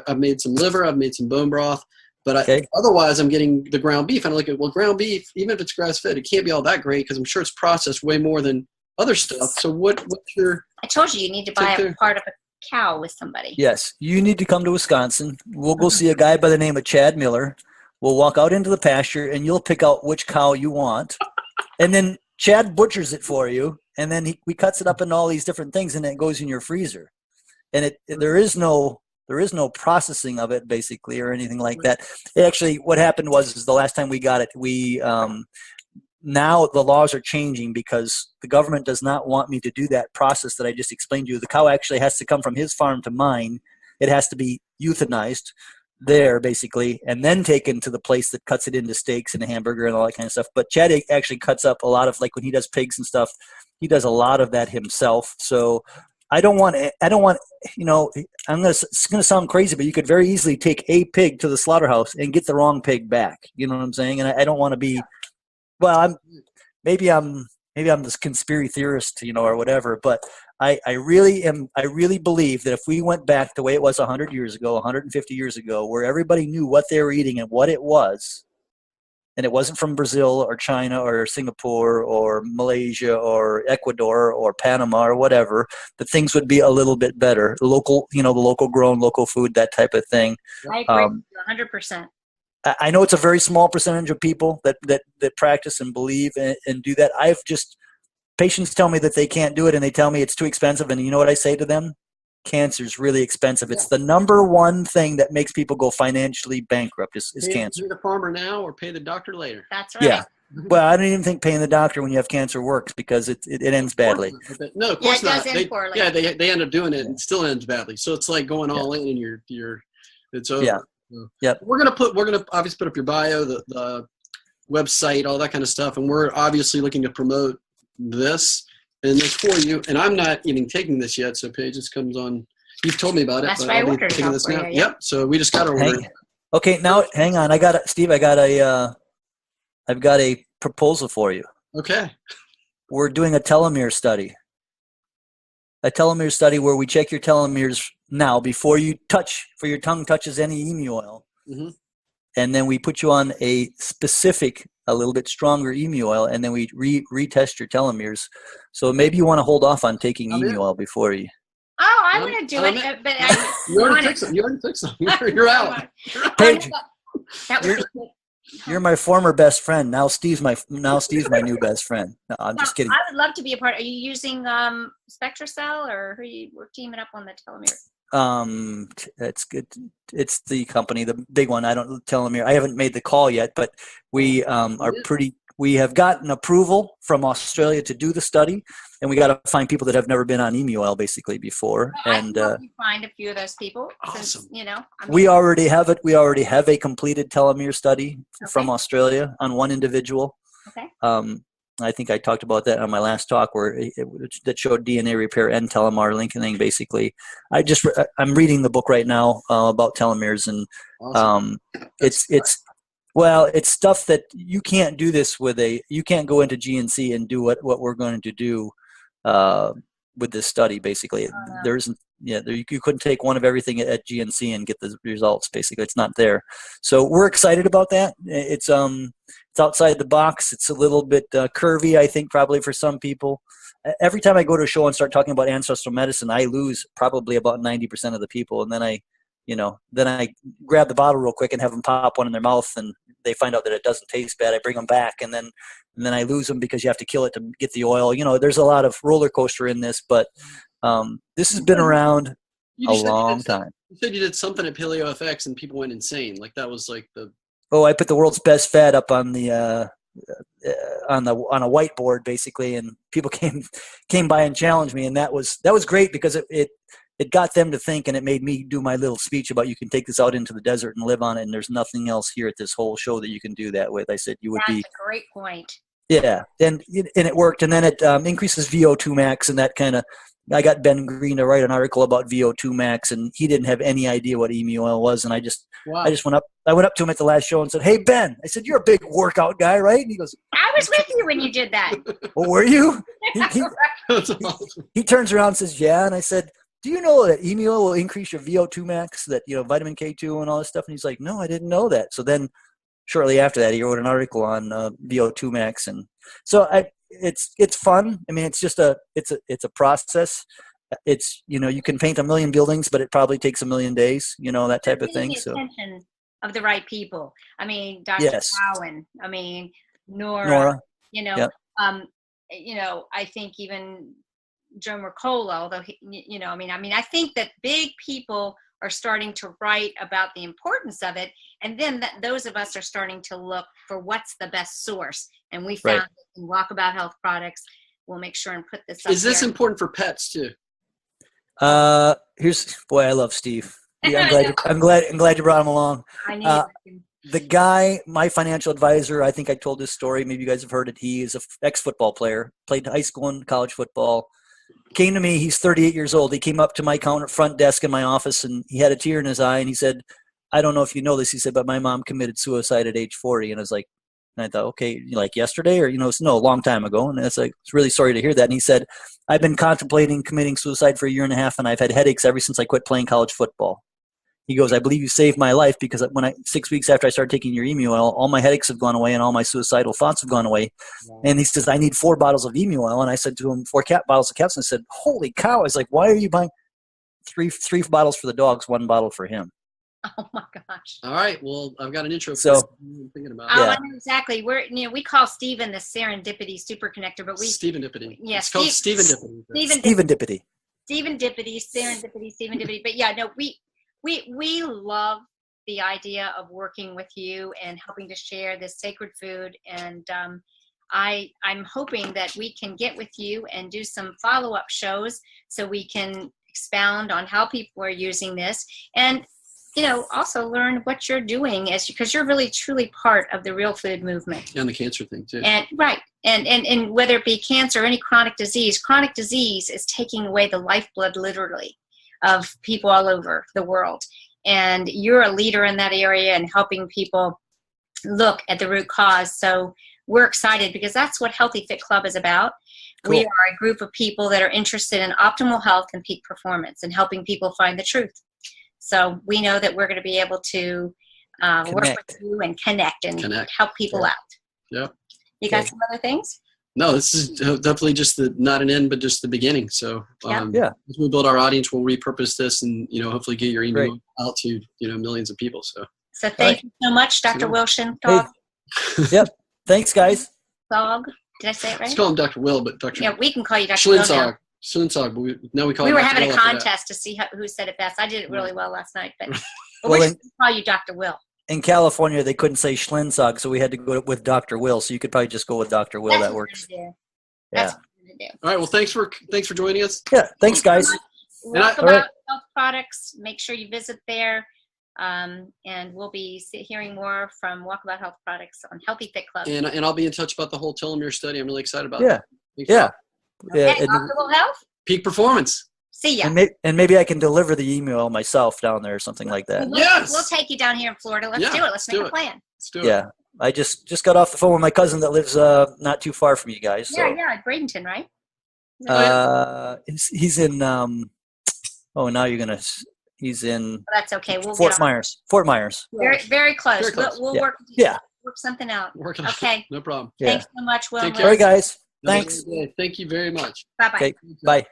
I've made some liver, I've made some bone broth, but otherwise I'm getting the ground beef. And I look at, ground beef, even if it's grass-fed, it can't be all that great because I'm sure it's processed way more than other stuff. So what's your... I told you need to buy a part of a cow with somebody. Yes, you need to come to Wisconsin. We'll go see a guy by the name of Chad Miller. We'll walk out into the pasture, and you'll pick out which cow you want. And then Chad butchers it for you, and then he cuts it up into all these different things, and it goes in your freezer. And there is no processing of it, basically, or anything like that. Actually, what happened was the last time we got it, now the laws are changing because the government does not want me to do that process that I just explained to you. The cow actually has to come from his farm to mine. It has to be euthanized there, basically, and then taken to the place that cuts it into steaks and a hamburger and all that kind of stuff. But Chad actually cuts up a lot of, like when he does pigs and stuff, he does a lot of that himself. So it's going to sound crazy, but you could very easily take a pig to the slaughterhouse and get the wrong pig back. You know what I'm saying? And I don't want to be, maybe I'm this conspiracy theorist, or whatever, but I really believe that if we went back the way it was 100 years ago, 150 years ago, where everybody knew what they were eating and what it was, and it wasn't from Brazil or China or Singapore or Malaysia or Ecuador or Panama or whatever, that things would be a little bit better. Local, the local grown, local food, that type of thing. I agree 100%. I know it's a very small percentage of people that practice and believe and do that. Patients tell me that they can't do it, and they tell me it's too expensive. And you know what I say to them? Cancer is really expensive. It's the number one thing that makes people go financially bankrupt is cancer. Pay the farmer now or pay the doctor later. That's right. Yeah. Well, I don't even think paying the doctor when you have cancer works because it ends badly. No, of course not. It does end poorly. Yeah, they end up doing it and it still ends badly. So it's like going all in and it's over. Yeah. Yep. We're gonna obviously put up your bio, the website, all that kind of stuff, and we're obviously looking to promote this and this for you. And I'm not even taking this yet, so Paige, this comes on. You've told me about it. That's why I ordered it this now. you. Yep. So we just got our order. Okay, now hang on. I've got a proposal for you. Okay. We're doing a telomere study. A telomere study where we check your telomeres now before your tongue touches any emu oil. Mm-hmm. And then we put you on a little bit stronger emu oil, and then we retest your telomeres. So maybe you want to hold off on taking emu oil before you. Oh, I want to do it, but you already took some. You're out. Paige, that was you're my former best friend. Now Steve's my new best friend. No, I'm just kidding. I would love to be a part. Are you using SpectraCell, or we're teaming up on the telomere? It's good. It's the company, the big one. Telomere. I haven't made the call yet, but we are pretty We have gotten approval from Australia to do the study, and we got to find people that have never been on emu oil basically before. Well, and I can help you find a few of those people. Awesome. Since, you know, we already have it. We already have a completed telomere study from Australia on one individual. Okay. I think I talked about that on my last talk, where that showed DNA repair and telomere lengthening. Basically, I'm reading the book right now about telomeres, and Awesome. it's stuff that you can't do this with you can't go into GNC and do what we're going to do with this study. Basically, there isn't. Yeah, you couldn't take one of everything at GNC and get the results. Basically, it's not there. So we're excited about that. It's outside the box. It's a little bit curvy, I think, probably for some people. Every time I go to a show and start talking about ancestral medicine, I lose probably about 90% of the people, and then I grab the bottle real quick and have them pop one in their mouth, and they find out that it doesn't taste bad. I bring them back, and then I lose them because you have to kill it to get the oil. You know, there's a lot of roller coaster in this, but this has been around a long time. You said you did something at Paleo FX and people went insane. Like that was like the. Oh, I put the world's best fat up on the on a whiteboard basically, and people came by and challenged me, and that was great because it got them to think, and it made me do my little speech about you can take this out into the desert and live on it, and there's nothing else here at this whole show that you can do that with. I said you would be. That's a great point. Yeah, and it worked, and then it increases VO2 max, and that kind of. I got Ben Green to write an article about VO2 max, and he didn't have any idea what emu oil was, and I just went up to him at the last show and said, "Hey Ben," I said, "You're a big workout guy, right?" And he goes, "I was with you when you did that." "Well, were you?" That's awesome. He turns around and says, "Yeah," and I said, "Do you know that emu oil will increase your VO2 max? That vitamin K2 and all this stuff?" And he's like, "No, I didn't know that." So then, shortly after that, he wrote an article on VO2 max, and so it's fun. I mean, it's just it's a process. It's you can paint 1 million buildings, but it probably takes 1 million days. That type of thing. So attention of the right people. I mean, Dr. Cowan. I mean, Nora. Yep. I think even Joe Mercola, although I think that big people are starting to write about the importance of it, and then those of us are starting to look for what's the best source. And we found in Walkabout Health Products. We'll make sure and put this up. Is this important for pets too? I love Steve. Yeah, I'm glad you brought him along. I knew the guy, my financial advisor, I think I told this story. Maybe you guys have heard it. He is an ex-football player, played high school and college football. Came to me. He's 38 years old. He came up to my front desk in my office, and he had a tear in his eye, and he said, "I don't know if you know this," he said, "but my mom committed suicide at age 40." And I was like, and I thought, okay, like yesterday, or no, a long time ago. And it's like, it's really sorry to hear that. And he said, "I've been contemplating committing suicide for 1.5 years, and I've had headaches ever since I quit playing college football." He goes, "I believe you saved my life because 6 weeks after I started taking your emu oil, all my headaches have gone away and all my suicidal thoughts have gone away." Wow. And he says, "I need 4 bottles of emu oil." And I said to him, 4 bottles of caps. And I said, "Holy cow." I was like, "Why are you buying three bottles for the dogs, 1 bottle for him?" Oh my gosh. All right. Well, I've got an intro. So I'm thinking about. I know exactly. We call Stephen the serendipity super connector, but Stephendipity. Yeah, it's called Stephendipity. Stephendipity. Stephendipity, serendipity, Stephendipity. But yeah, no, we love the idea of working with you and helping to share this sacred food. And I'm hoping that we can get with you and do some follow-up shows so we can expound on how people are using this, and also learn what you're doing because you're really truly part of the real food movement. And the cancer thing too. And right. And whether it be cancer or any chronic disease is taking away the lifeblood literally of people all over the world. And you're a leader in that area and helping people look at the root cause. So we're excited because that's what Healthy Fit Club is about. Cool. We are a group of people that are interested in optimal health and peak performance and helping people find the truth. So we know that we're going to be able to work with you and connect help people out. Yep. You got some other things? No, this is definitely just not an end, but just the beginning. So as we build our audience, we'll repurpose this and, hopefully get your email out to, millions of people. So thank you so much, Dr. Will Schlinsog. Hey. Yep. Thanks, guys. Dog. Did I say it right? Let's call him Dr. Will, but Dr. Yeah, we can call you Dr. Will now. Schlinsog, but we call we him were Dr. having Will a contest to see who said it best. I did it really well last night, but we're just going to call you Dr. Will. in California they couldn't say Schlinsog, so we had to go with Dr. Will. So you could probably just go with Dr. Will. That's that what works. we're gonna do. Yeah. That's what we're gonna do. All right. Well, thanks for joining us. Yeah. Thanks, guys. Walkabout Health Products. Make sure you visit there, and we'll be hearing more from Walkabout Health Products on Healthy Fit Club. And I'll be in touch about the whole telomere study. I'm really excited about Yeah. it. Yeah. Okay, Yeah. optimal health. Peak performance. See ya. And maybe I can deliver the email myself down there or something like that. We'll take you down here in Florida. Let's do it. Let's make a plan. Let's do it. Yeah. I just got off the phone with my cousin that lives not too far from you guys. So. Yeah, Bradenton, right? He's in now you're gonna. He's in. Well, that's okay. We'll Fort Myers. Fort Myers. Very, very close. Very close. We'll Yeah. work. Yeah. Work something out. Working on it. Okay. No problem. Yeah. Thanks so much, Will. Take care. All right, guys. Have a Thanks. good day. Thank you very much. Bye bye. Okay. Bye.